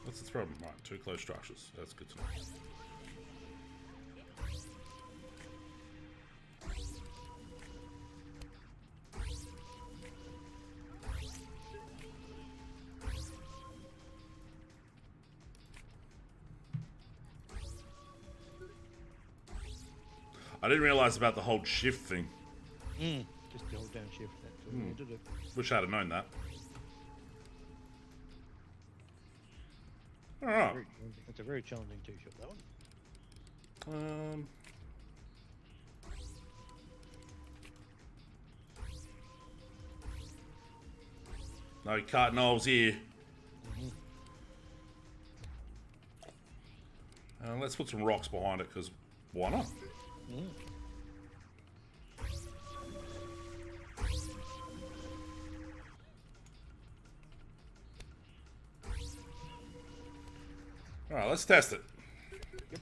What's the problem? Right, two close structures. That's good to know. I didn't realise about the hold shift thing. Just the hold down shift. That's all you did it. Wish I'd have known that. Alright. That's a very challenging tee shot, that one. No cutting holes here. Let's put some rocks behind it, because why not? Alright, let's test it. Yep.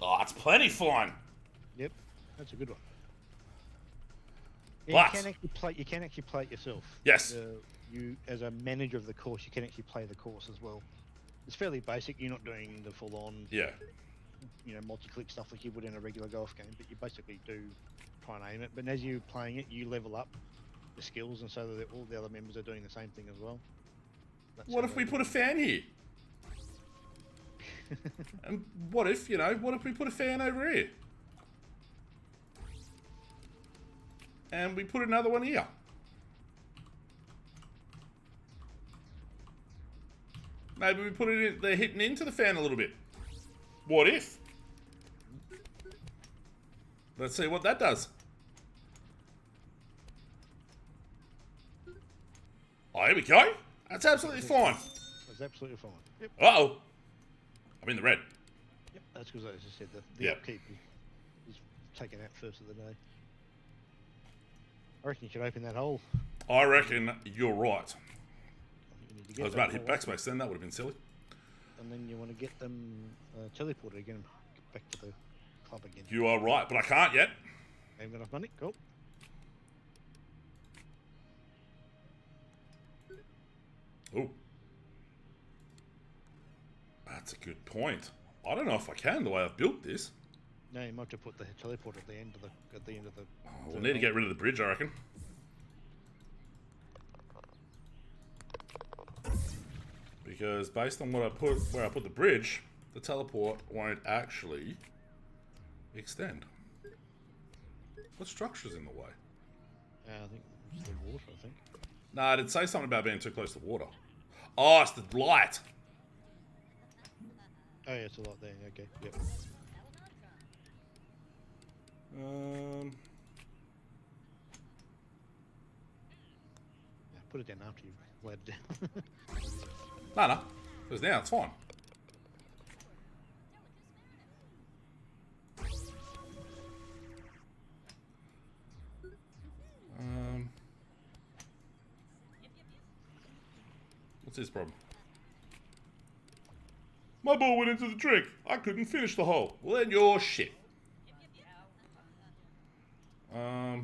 Oh, it's plenty fine. Yep, that's a good one. But you can actually play it yourself. Yes. You, as a manager of the course, you can actually play the course as well. It's fairly basic. You're not doing the full-on, multi-click stuff like you would in a regular golf game, but you basically do try and aim it. But as you're playing it, you level up the skills, and so that all the other members are doing the same thing as well. What if we put a fan here? And what if we put a fan over here? And we put another one here. Maybe we put it in, they're hitting into the fan a little bit. What if? Let's see what that does. Oh, here we go. That's absolutely fine. That's absolutely fine. Yep. Uh-oh. I'm in the red. Yep, that's because, as I said, the upkeep is taken out first of the day. I reckon you should open that hole. I reckon you're right. You need to get I was about to hit backspace then, that would have been silly. And then you want to get them teleported again, back to the club again. You are right, but I can't yet. Ain't got enough money? Cool. Oh. That's a good point. I don't know if I can, the way I've built this. No, you might have to put the teleport at the end of the Oh, we'll need to get rid of the bridge, I reckon. Because based on where I put the bridge, the teleport won't actually extend. What structure's in the way? I think it's the water, I think. Nah, it'd say something about being too close to water. Oh, it's the light. Oh, yeah, it's a lot there. Okay, yep. Yeah, put it down after you laid it down. No. Because now it's fine. What's his problem? My ball went into the trick. I couldn't finish the hole. Well, then you're shit. Oh,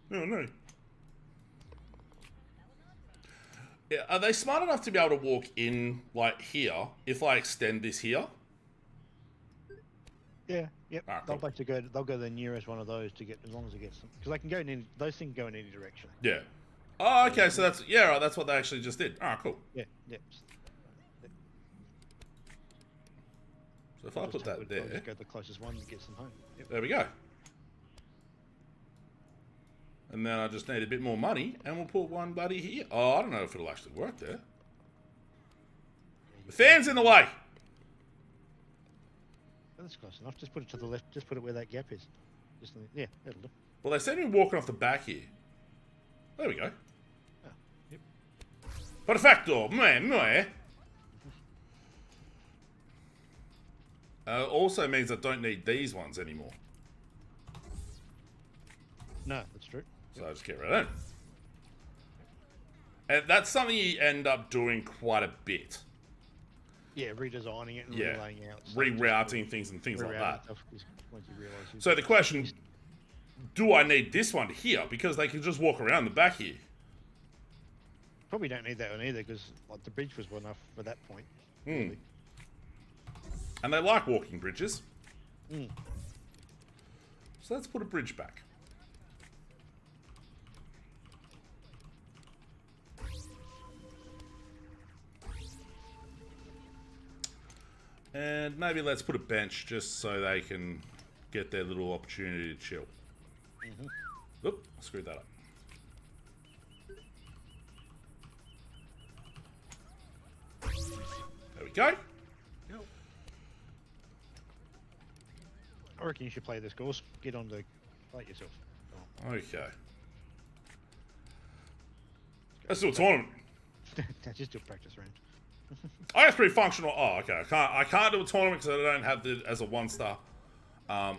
no. Yeah, are they smart enough to be able to walk in, like, here, if I extend this here? Yeah, yep. Alright, They'll cool. basically they'll go the nearest one of those to get, as long as it gets them. Because they can go in any, those things go in any direction. Yeah. Oh, okay, so that's, yeah, right, that's what they actually just did. Alright, cool. Yeah, yep. So if I put that I'll there, just go the closest one that gets them home. Yep. there we go. And then I just need a bit more money, and we'll put one buddy here. Oh, I don't know if it'll actually work there. The fan's in the way! Oh, that's close enough. Just put it to the left. Just put it where that gap is. Just yeah, that'll do. Well, they seem to be walking off the back here. There we go. Oh, yep. Perfecto! Meh. Also means I don't need these ones anymore. No, that's true. So I just get rid of them. And that's something you end up doing quite a bit. Yeah, redesigning it and Yeah. relaying out. Rerouting things and things like that. Once you realise So the question, do I need this one here? Because they can just walk around the back here. probably don't need that one either, because like the bridge was well enough for that point. Mm. And they like walking bridges. Mm. So let's put a bridge back. And maybe let's put a bench just so they can get their little opportunity to chill. Mm-hmm. Oop, I screwed that up. There we go. Yep. I reckon you should play this course. Get on to play it yourself. Oh. Okay. Let's do a tournament. Just do a practice round. Oh, that's pretty functional. Oh, okay. I can't do a tournament because I don't have it as a 1-star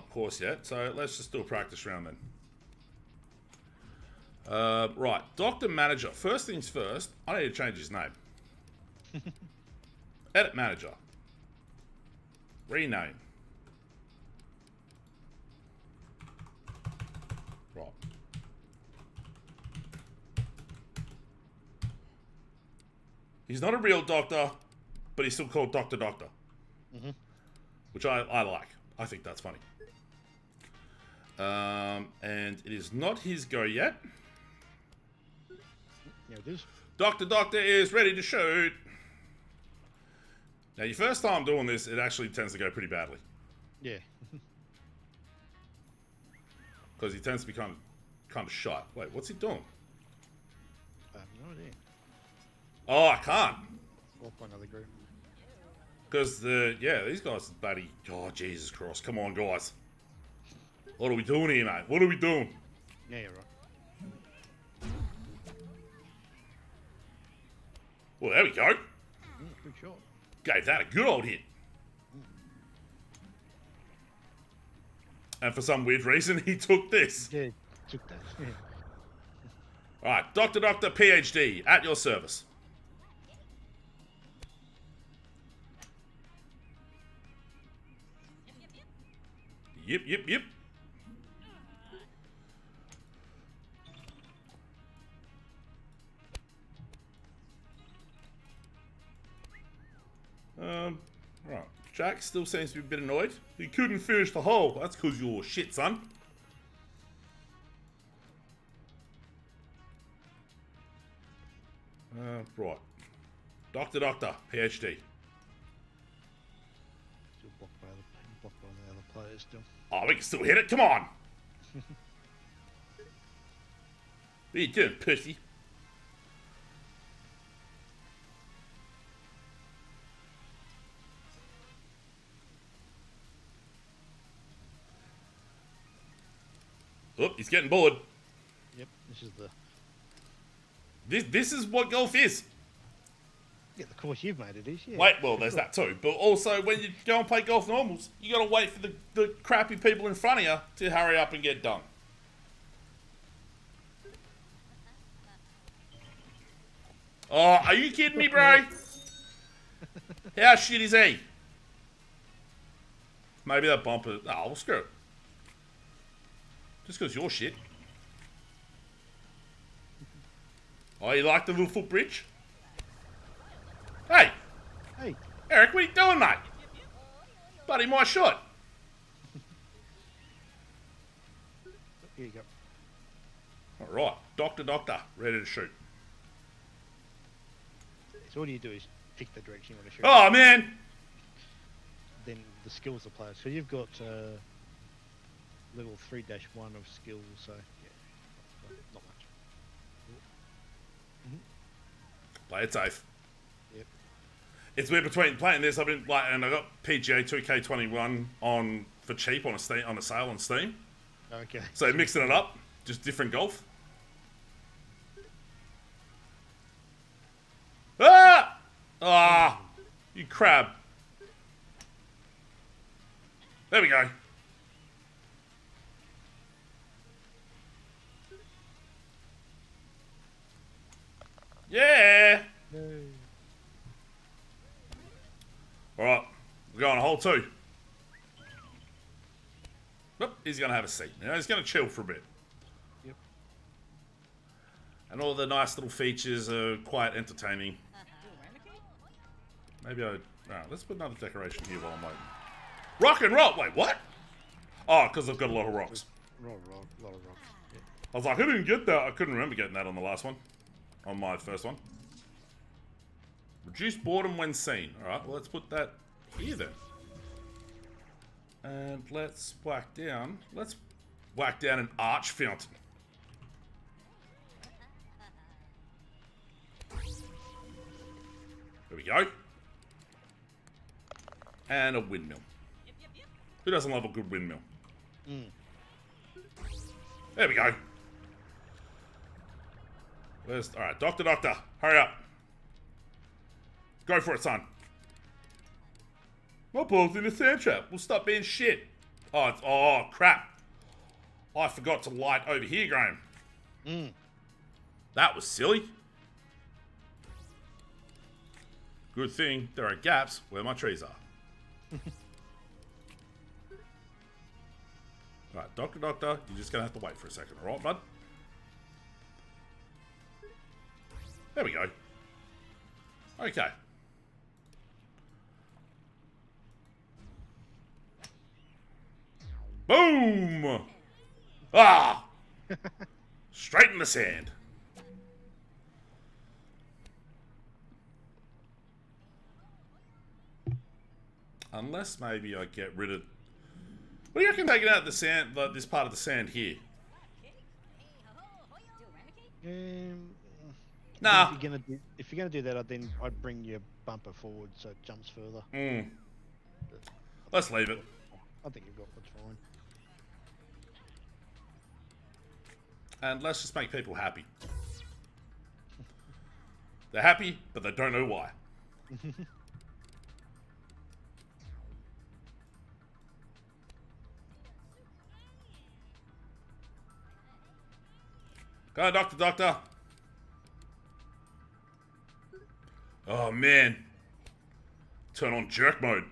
course yet. So let's just do a practice round then. Right, Dr. Manager. First things first, I need to change his name. Edit Manager. Rename. Right. He's not a real doctor, but he's still called Doctor. Mm-hmm. Which I like. I think that's funny. And it is not his go yet. Yeah, it is. Doctor is ready to shoot. Now, your first time doing this, it actually tends to go pretty badly. Yeah. Because he tends to be kind of shy. Wait, what's he doing? I have no idea. Oh, I can't. Or by another group. Because these guys are bloody. Oh, Jesus Christ. Come on, guys. What are we doing here, mate? What are we doing? Yeah, you're right. Well, there we go. Good shot. Gave that a good old hit. And for some weird reason, he took this. Yeah, took that. Yeah. Alright, Doctor, PhD, at your service. Yep. Right. Jack still seems to be a bit annoyed. He couldn't finish the hole. That's because you're shit, son. Right. Doctor, PhD. Still blocked by the other players still. Oh, we can still hit it. Come on. What are you doing, pussy? Oh, he's getting bored. Yep, this is the... This is what golf is. Yeah, the course you've made it is, yeah. Wait, well, there's that too. But also, when you go and play golf normals, you gotta wait for the crappy people in front of you to hurry up and get done. Oh, are you kidding me, bro? How shit is he? Maybe that bumper... Oh, well, screw it. Just because you're shit. Oh, you like the little footbridge? Hey! Hey! Eric, what are you doing, mate? Buddy, my shot. Here you go. Alright, Doctor, ready to shoot. So all you do is pick the direction you want to shoot. Oh, man! Then the skills of players. So you've got level 3-1 of skills, so yeah, not much. Play it safe. Yep. It's weird between playing this. I've been like, and I got PGA 2K21 on for cheap on a sale on Steam. Okay. So mixing it up, just different golf. Ah! Ah! You crab. There we go. Yeah! No. Alright, we're going to hole 2. Oop, he's going to have a seat. You know, he's going to chill for a bit. Yep. And all the nice little features are quite entertaining. Maybe Alright, let's put another decoration here while I'm waiting. Rock and roll! Wait, what? Oh, because I've got a lot of rocks. A lot of rocks. Yeah. I was like, I didn't get that. I couldn't remember getting that on the last one. On my first one. Reduce boredom when seen. Alright, well, let's put that here then. And let's whack down. Let's whack down an arch fountain. There we go. And a windmill. Who doesn't love a good windmill? Mm. There we go. Alright, Doctor, hurry up. Go for it, son. My ball's in the sand trap. We'll stop being shit. Oh, crap. I forgot to light over here, Graham. Mm. That was silly. Good thing there are gaps where my trees are. Alright, Doctor, you're just gonna have to wait for a second, alright, bud? There we go. Okay. Boom! Ah! Straight in the sand. Unless maybe I get rid of... What do you reckon taking out the sand, like this part of the sand here? Nah. If you're gonna do that, I'd bring your bumper forward so it jumps further. Mm. Let's leave it. I think you've got what's fine. And let's just make people happy. They're happy, but they don't know why. Go, Doctor. Oh, man. Turn on jerk mode.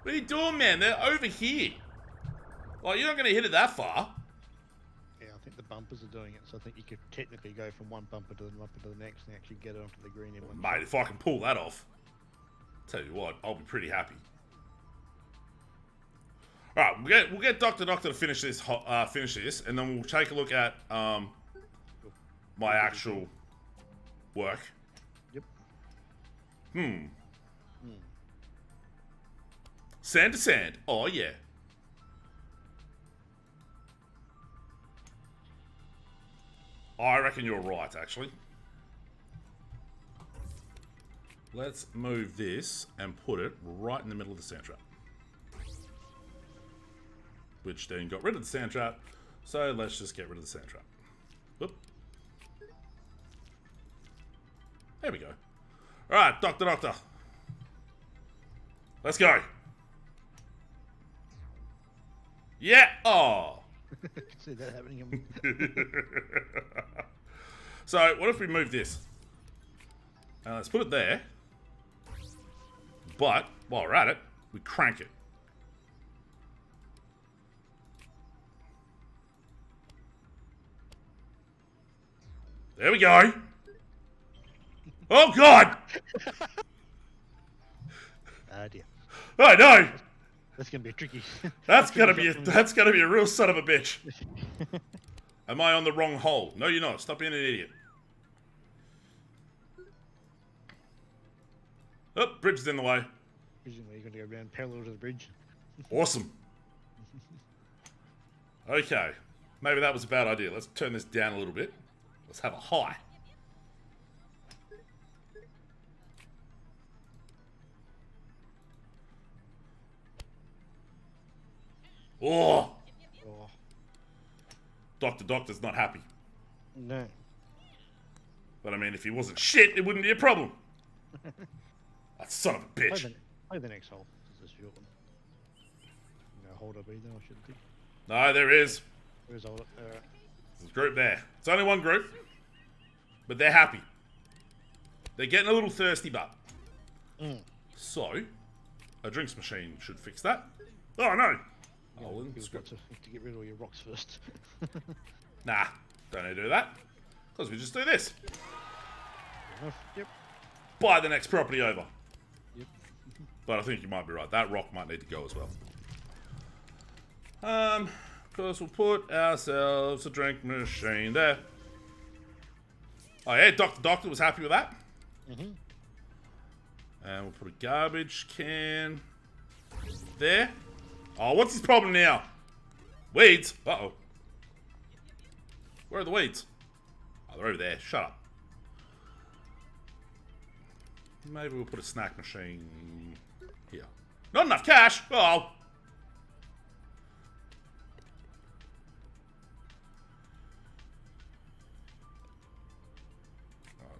What are you doing, man? They're over here. Like, you're not going to hit it that far. Yeah, I think the bumpers are doing it, so I think you could technically go from one bumper to the next and actually get it onto the green in one. Mate, if I can pull that off, tell you what, I'll be pretty happy. right, we'll get Doctor to finish this, and then we'll take a look at my actual work. Yep. Sand to sand. Oh yeah. I reckon you're right, actually. Let's move this and put it right in the middle of the sand trap. Which then got rid of the sand trap. So let's just get rid of the sand trap. Whoop. There we go. Alright, Doctor. Let's go. Yeah! Oh! I can see that happening. So, what if we move this? Let's put it there. But, while we're at it, we crank it. There we go. Oh, God! Ah, dear. Oh, no! That's gonna be tricky. That's gonna be a real son of a bitch. Am I on the wrong hole? No, you're not. Stop being an idiot. Oh, bridge is in the way. Presumably you're gonna go around parallel to the bridge. Awesome. Okay. Maybe that was a bad idea. Let's turn this down a little bit. Let's have a high. Oh! Oh, Doctor's not happy. no. But I mean, if he wasn't shit, it wouldn't be a problem. That son of a bitch. Play the next hole. This is a short one. No hold up either, I shouldn't think. No, there is. Where's hold up? There's a group there. It's only one group. But they're happy. They're getting a little thirsty, but. So, a drinks machine should fix that. Oh, no. You've got to get rid of all your rocks first. Nah, don't need to do that. Because we just do this. Yep. Buy the next property over. Yep. But I think you might be right. That rock might need to go as well. Of course, we'll put ourselves a drink machine there. Oh yeah, Doctor was happy with that. And we'll put a garbage can there. Oh, what's his problem now? Weeds? Uh-oh. Where are the weeds? Oh, they're over there. Shut up. Maybe we'll put a snack machine here. Not enough cash! Oh!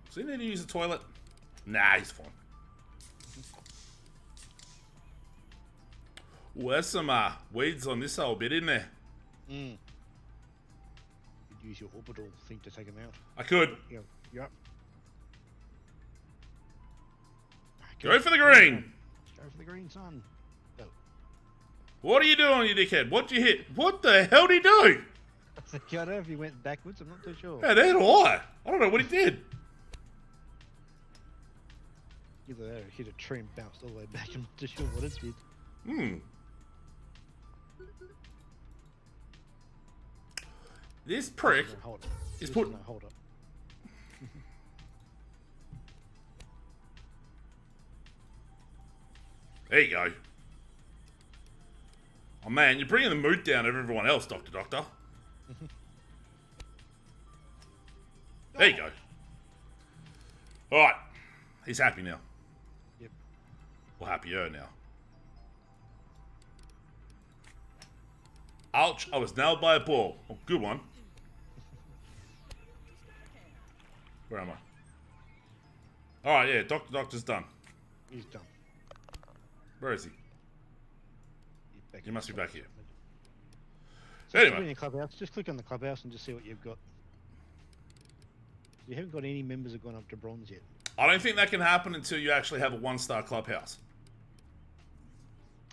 Does he need to use the toilet? Nah, he's fine. Ooh, there's some weeds on this old bit, isn't there? You'd use your orbital thing to take them out. I could. Yep. Go for the green! Go for the green, son. Go. What are you doing, you dickhead? What'd you hit? What the hell did he do? I don't know if he went backwards, I'm not too sure. Yeah, neither do I. I don't know what he did. Either that or hit a tree and bounced all the way back, I'm not too sure what it did. This prick is put. No, hold up. There you go. Oh man, you're bringing the mood down of everyone else, Doctor. There you go. Alright. He's happy now. Yep. Or happier now. Ouch, I was nailed by a ball. Oh, good one. Where am I? Alright, yeah, Doctor's done. He's done. Where is he? He must be back here. So Anyway. in the clubhouse, just click on the clubhouse and just see what you've got. You haven't got any members that have gone up to bronze yet. I don't think that can happen until you actually have a 1-star clubhouse.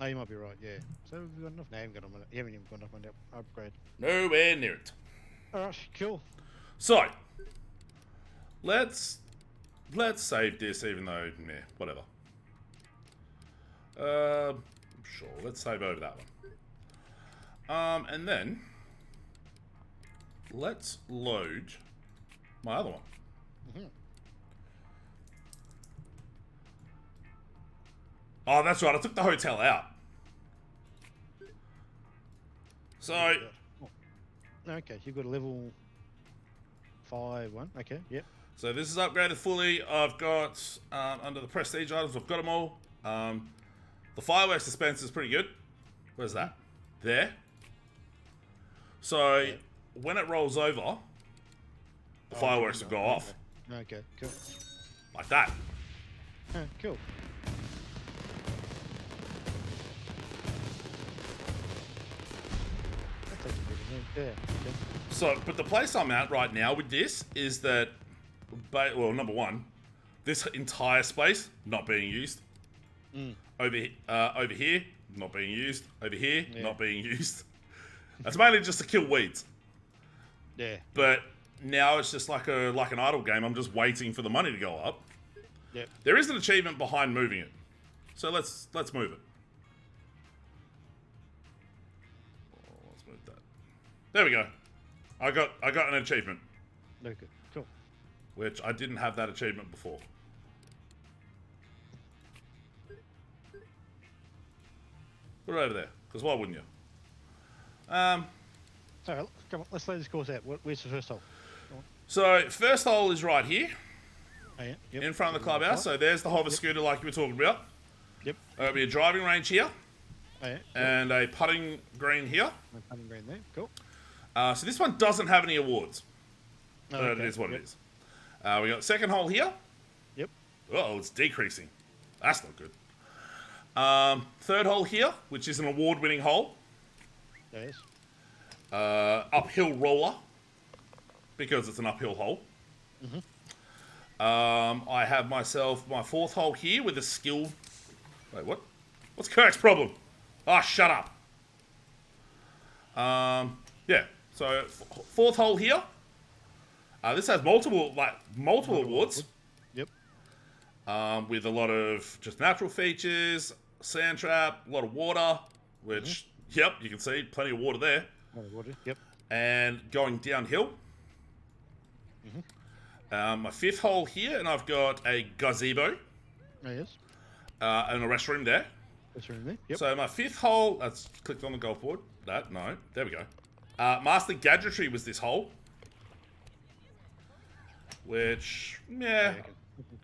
Oh, you might be right, yeah. So we've got enough. No, you haven't even gone up on that upgrade. Nowhere near it. Alright, cool. So, let's save this, even though, meh, whatever. Sure, let's save over that one. And then let's load my other one. Mm-hmm. Oh, that's right. I took the hotel out. So, okay, you've got a level 5 one. Okay, yep. So this is upgraded fully. I've got under the prestige items. I've got them all. The fireworks dispenser is pretty good. Where's that? There. So when it rolls over, the fireworks will go off. Okay, cool. Like that. Cool. Yeah. Okay. So, but the place I'm at right now with this is that, well, number one, this entire space not being used. Over here, not being used. Over here, not being used. That's mainly just to kill weeds. Yeah. But now it's just like an idle game. I'm just waiting for the money to go up. Yep. There is an achievement behind moving it, so let's move it. Let's move that. There we go. I got an achievement. Okay. Cool. Which I didn't have that achievement before. Put it over there, because why wouldn't you? So come on, let's lay this course out. Where's the first hole? So first hole is right here, Yep. in front of the clubhouse. So there's the hover scooter, like you were talking about. Yep. There'll be a driving range here, Cool. and a putting green here. My putting green there. Cool. So this one doesn't have any awards. But Okay. it is what it is. We got second hole here. Yep. Oh, it's decreasing. That's not good. Third hole here, which is an award-winning hole. Yes. Uphill roller, because it's an uphill hole. I have myself my fourth hole here with a skill. Wait, what? What's Kirk's problem? Ah, shut up. Yeah. So fourth hole here. This has multiple awards. Yep. With a lot of just natural features, sand trap, a lot of water, which, yep, you can see plenty of water there. Water. Yep. And going downhill. My fifth hole here, and I've got a gazebo. Yes. And a restroom there. Restroom there. Yep. So my fifth hole, that's clicked on the golf board. No, there we go. Master Gadgetry was this hole. Which, I can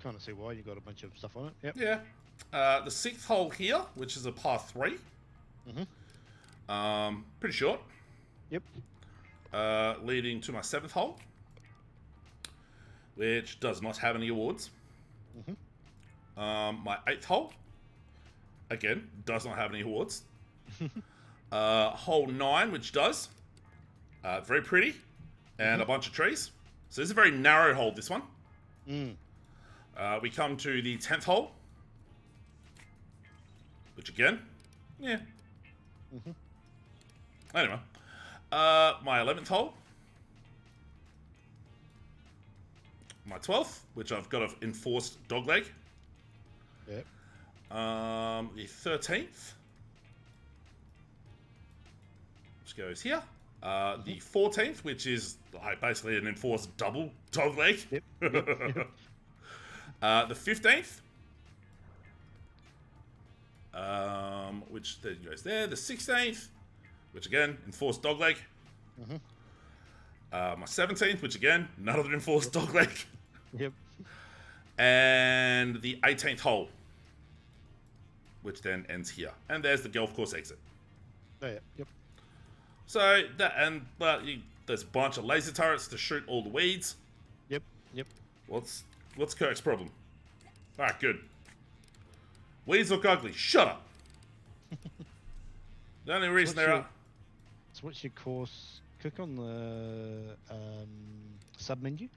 kind of see why you got a bunch of stuff on it. Yep. yeah. The sixth hole here, which is a par 3. Pretty short. Yep. Leading to my seventh hole, which does not have any awards. My eighth hole, again, does not have any awards. Hole 9, which does. Very pretty. And a bunch of trees. So this is a very narrow hole, this one. We come to the 10th hole, which again, yeah. Anyway. My 11th hole. My 12th, which I've got an enforced dogleg. Yep. The 13th, which goes here. The 14th, which is basically an enforced double dogleg. Yep. The 15th, which then goes there. The 16th, which again, enforced dogleg. My 17th, which again, another enforced dogleg. Yep. And the 18th hole, which then ends here. And there's the golf course exit. Oh, yeah. Yep. So, there's a bunch of laser turrets to shoot all the weeds. Yep. Yep. What's Kirk's problem? Alright, good. Weeds look ugly. Shut up. The only reason they're up. So what's your course? Click on the sub menu,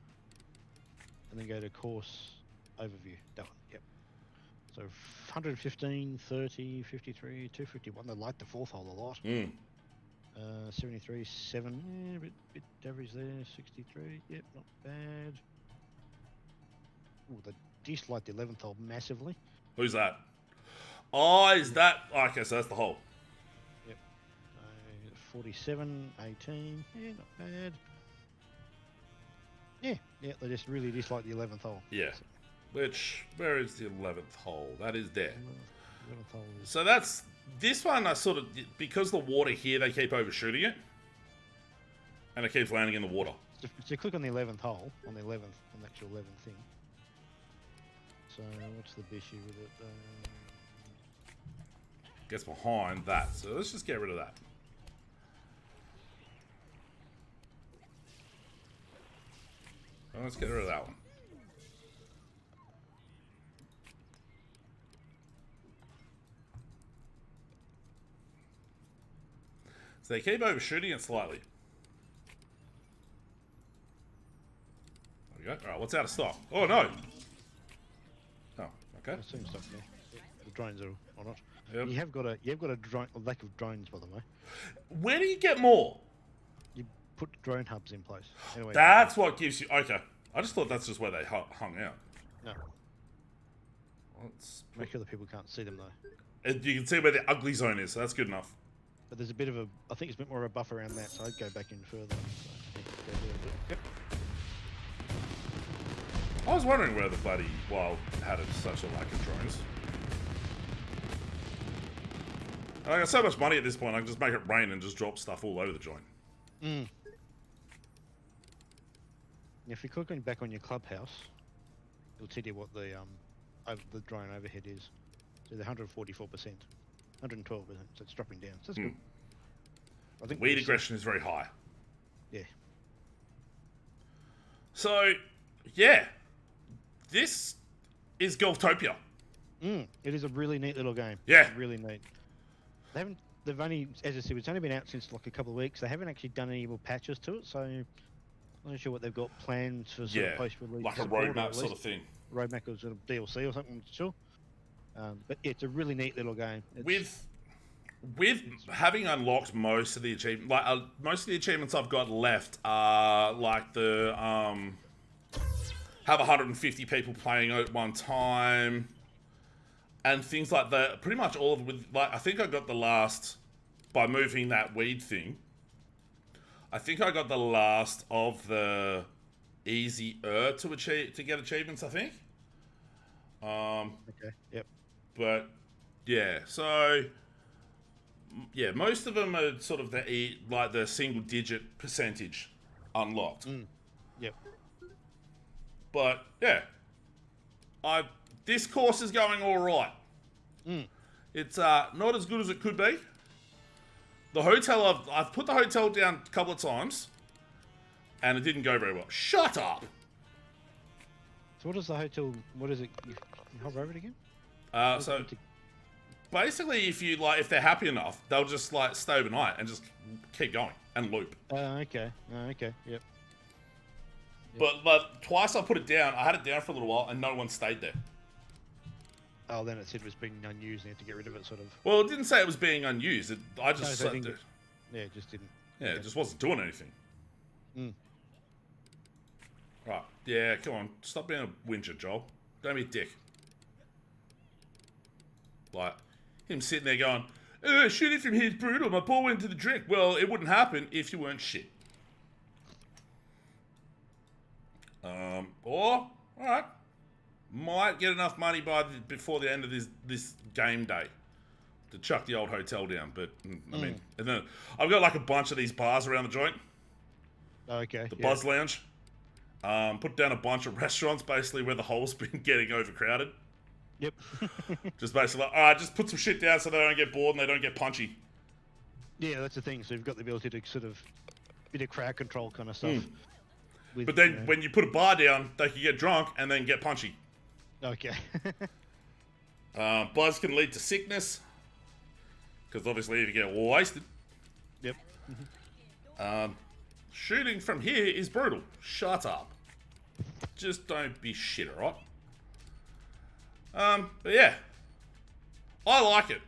and then go to course overview. That one. Yep. So 115, 30, 53, 251. They like the fourth hole a lot. 73, 7. Yeah, bit average there. 63. Yep, not bad. Oh, they dislike the 11th hole massively. Who's that? Oh, is that? Okay, so that's the hole. Yep. 47, 18. Yeah, not bad. Yeah, they just really dislike the 11th hole. Yeah. Where is the 11th hole? That is there. 11th hole is... So that's, this one I sort of, because the water here, they keep overshooting it. And it keeps landing in the water. So click on the 11th hole, on the 11th, on the actual 11th thing. So what's the issue with it? Gets behind that. So let's just get rid of that. Well, let's get rid of that one. So they keep overshooting it slightly. There we go. Alright, what's out of stock? Oh no! Oh, okay. I've seen stuff there. The drones are on it. Yep. You have got a drone, a lack of drones, by the way. Where do you get more? You put drone hubs in place. Anyway, That's what gives you... Okay. I just thought that's just where they hung out. no. Let's Make sure that people can't see them though. And you can see where the ugly zone is, so that's good enough. But there's a bit of a, I think it's a bit more of a buffer around that, so I'd go back in further. So, yeah, go there a bit. Yep. I was wondering where the bloody wild had such a lack of drones. I got so much money at this point, I can just make it rain and just drop stuff all over the joint. Mm. If you click on back on your Clubhouse, it'll tell you what the drone overhead is. So the 144%, 112%, so it's dropping down. So that's good. I think Weed aggression is very high. Yeah. So, yeah, this is Golftopia. It is a really neat little game. Yeah. It's really neat. They've only, as I said, it's only been out since like a couple of weeks. They haven't actually done any more patches to it, so I'm not sure what they've got planned for sort of post-release. Like a roadmap sort of thing. Roadmap or sort of DLC or something, sure. But yeah, it's a really neat little game. With having unlocked most of the achievements, like most of the achievements I've got left are like the have 150 people playing at one time, and things like that. Pretty much all of it with, like, I think I got the last, by moving that weed thing, I think I got the last of the easier to get achievements, I think. Okay. Yep. But yeah, so yeah, most of them are sort of the single digit percentage unlocked. Yep. But yeah, this course is going all right. It's not as good as it could be. The hotel, I've put the hotel down a couple of times, and it didn't go very well. Shut up. So what is the hotel? What is it? You hover over it again? So basically, if they're happy enough, they'll just like stay overnight and just keep going and loop. Okay. Yep. But twice I put it down. I had it down for a little while, and no one stayed there. Oh, then it said it was being unused, and you had to get rid of it, sort of. Well, it didn't say it was being unused. I just Yeah, it just didn't. Yeah, it just wasn't doing anything. Right. Yeah, come on. Stop being a whinger, Joel. Don't be a dick. Like, him sitting there going, shooting from here is brutal. My ball went to the drink. Well, it wouldn't happen if you weren't shit. Or, alright. Might get enough money before the end of this game day to chuck the old hotel down. But, I mean, and then I've got like a bunch of these bars around the joint. Okay. The Buzz Lounge. Put down a bunch of restaurants, basically, where the hole's been getting overcrowded. Yep. Just basically like, alright, just put some shit down so they don't get bored and they don't get punchy. Yeah, that's the thing. So you've got the ability to sort of bit of crowd control kind of stuff. But then when you put a bar down, they can get drunk and then get punchy. Okay. Buzz can lead to sickness. Because obviously if you get wasted. Yep. Shooting from here is brutal. Shut up. Just don't be shit, alright? But yeah. I like it.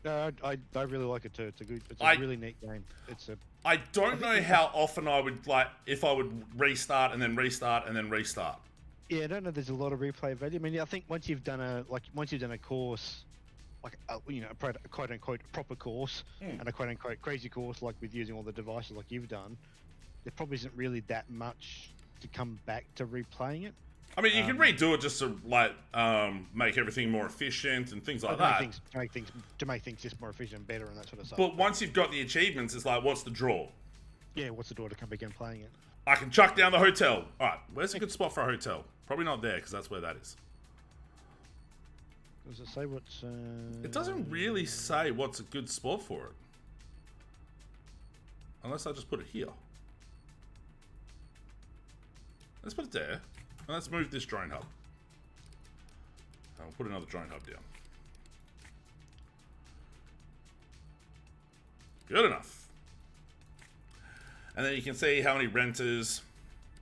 I really like it too. It's a really neat game. I don't know how often I would, like, if I would restart and then restart and then restart. Yeah, I don't know. There's a lot of replay value. I mean, I think once you've done a course, like a quote unquote proper course and a quote unquote crazy course, like with using all the devices like you've done, there probably isn't really that much to come back to replaying it. I mean, you can redo it just to like make everything more efficient and things like to that. Make things just more efficient and better and that sort of stuff. But once you've got the achievements, it's like, what's the draw? Yeah, what's the draw to come back and playing it? I can chuck down the hotel. All right, where's a good spot for a hotel? Probably not there, because that's where that is. Does it say what's... It doesn't really say what's a good spot for it. Unless I just put it here. Let's put it there. And let's move this drone hub. I'll put another drone hub down. Good enough. And then you can see how many renters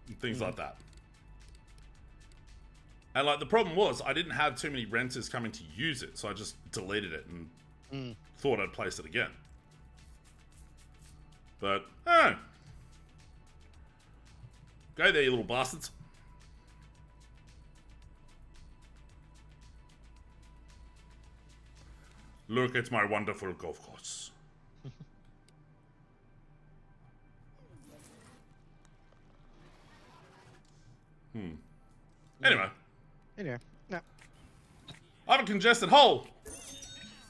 and things like that. And like the problem was I didn't have too many renters coming to use it, so I just deleted it and thought I'd place it again. But, oh. Go there, you little bastards. Look at my wonderful golf course. Anyway. No. I have a congested hole.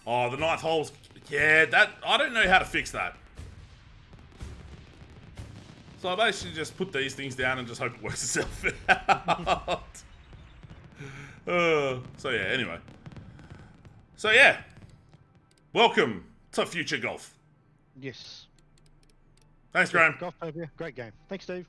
Oh, the 9th hole's... Yeah, that... I don't know how to fix that. So I basically just put these things down and just hope it works itself out. So yeah, anyway. So yeah. Welcome to Future Golf. Yes. Thanks, Graham. Golftopia, great game. Thanks, Steve.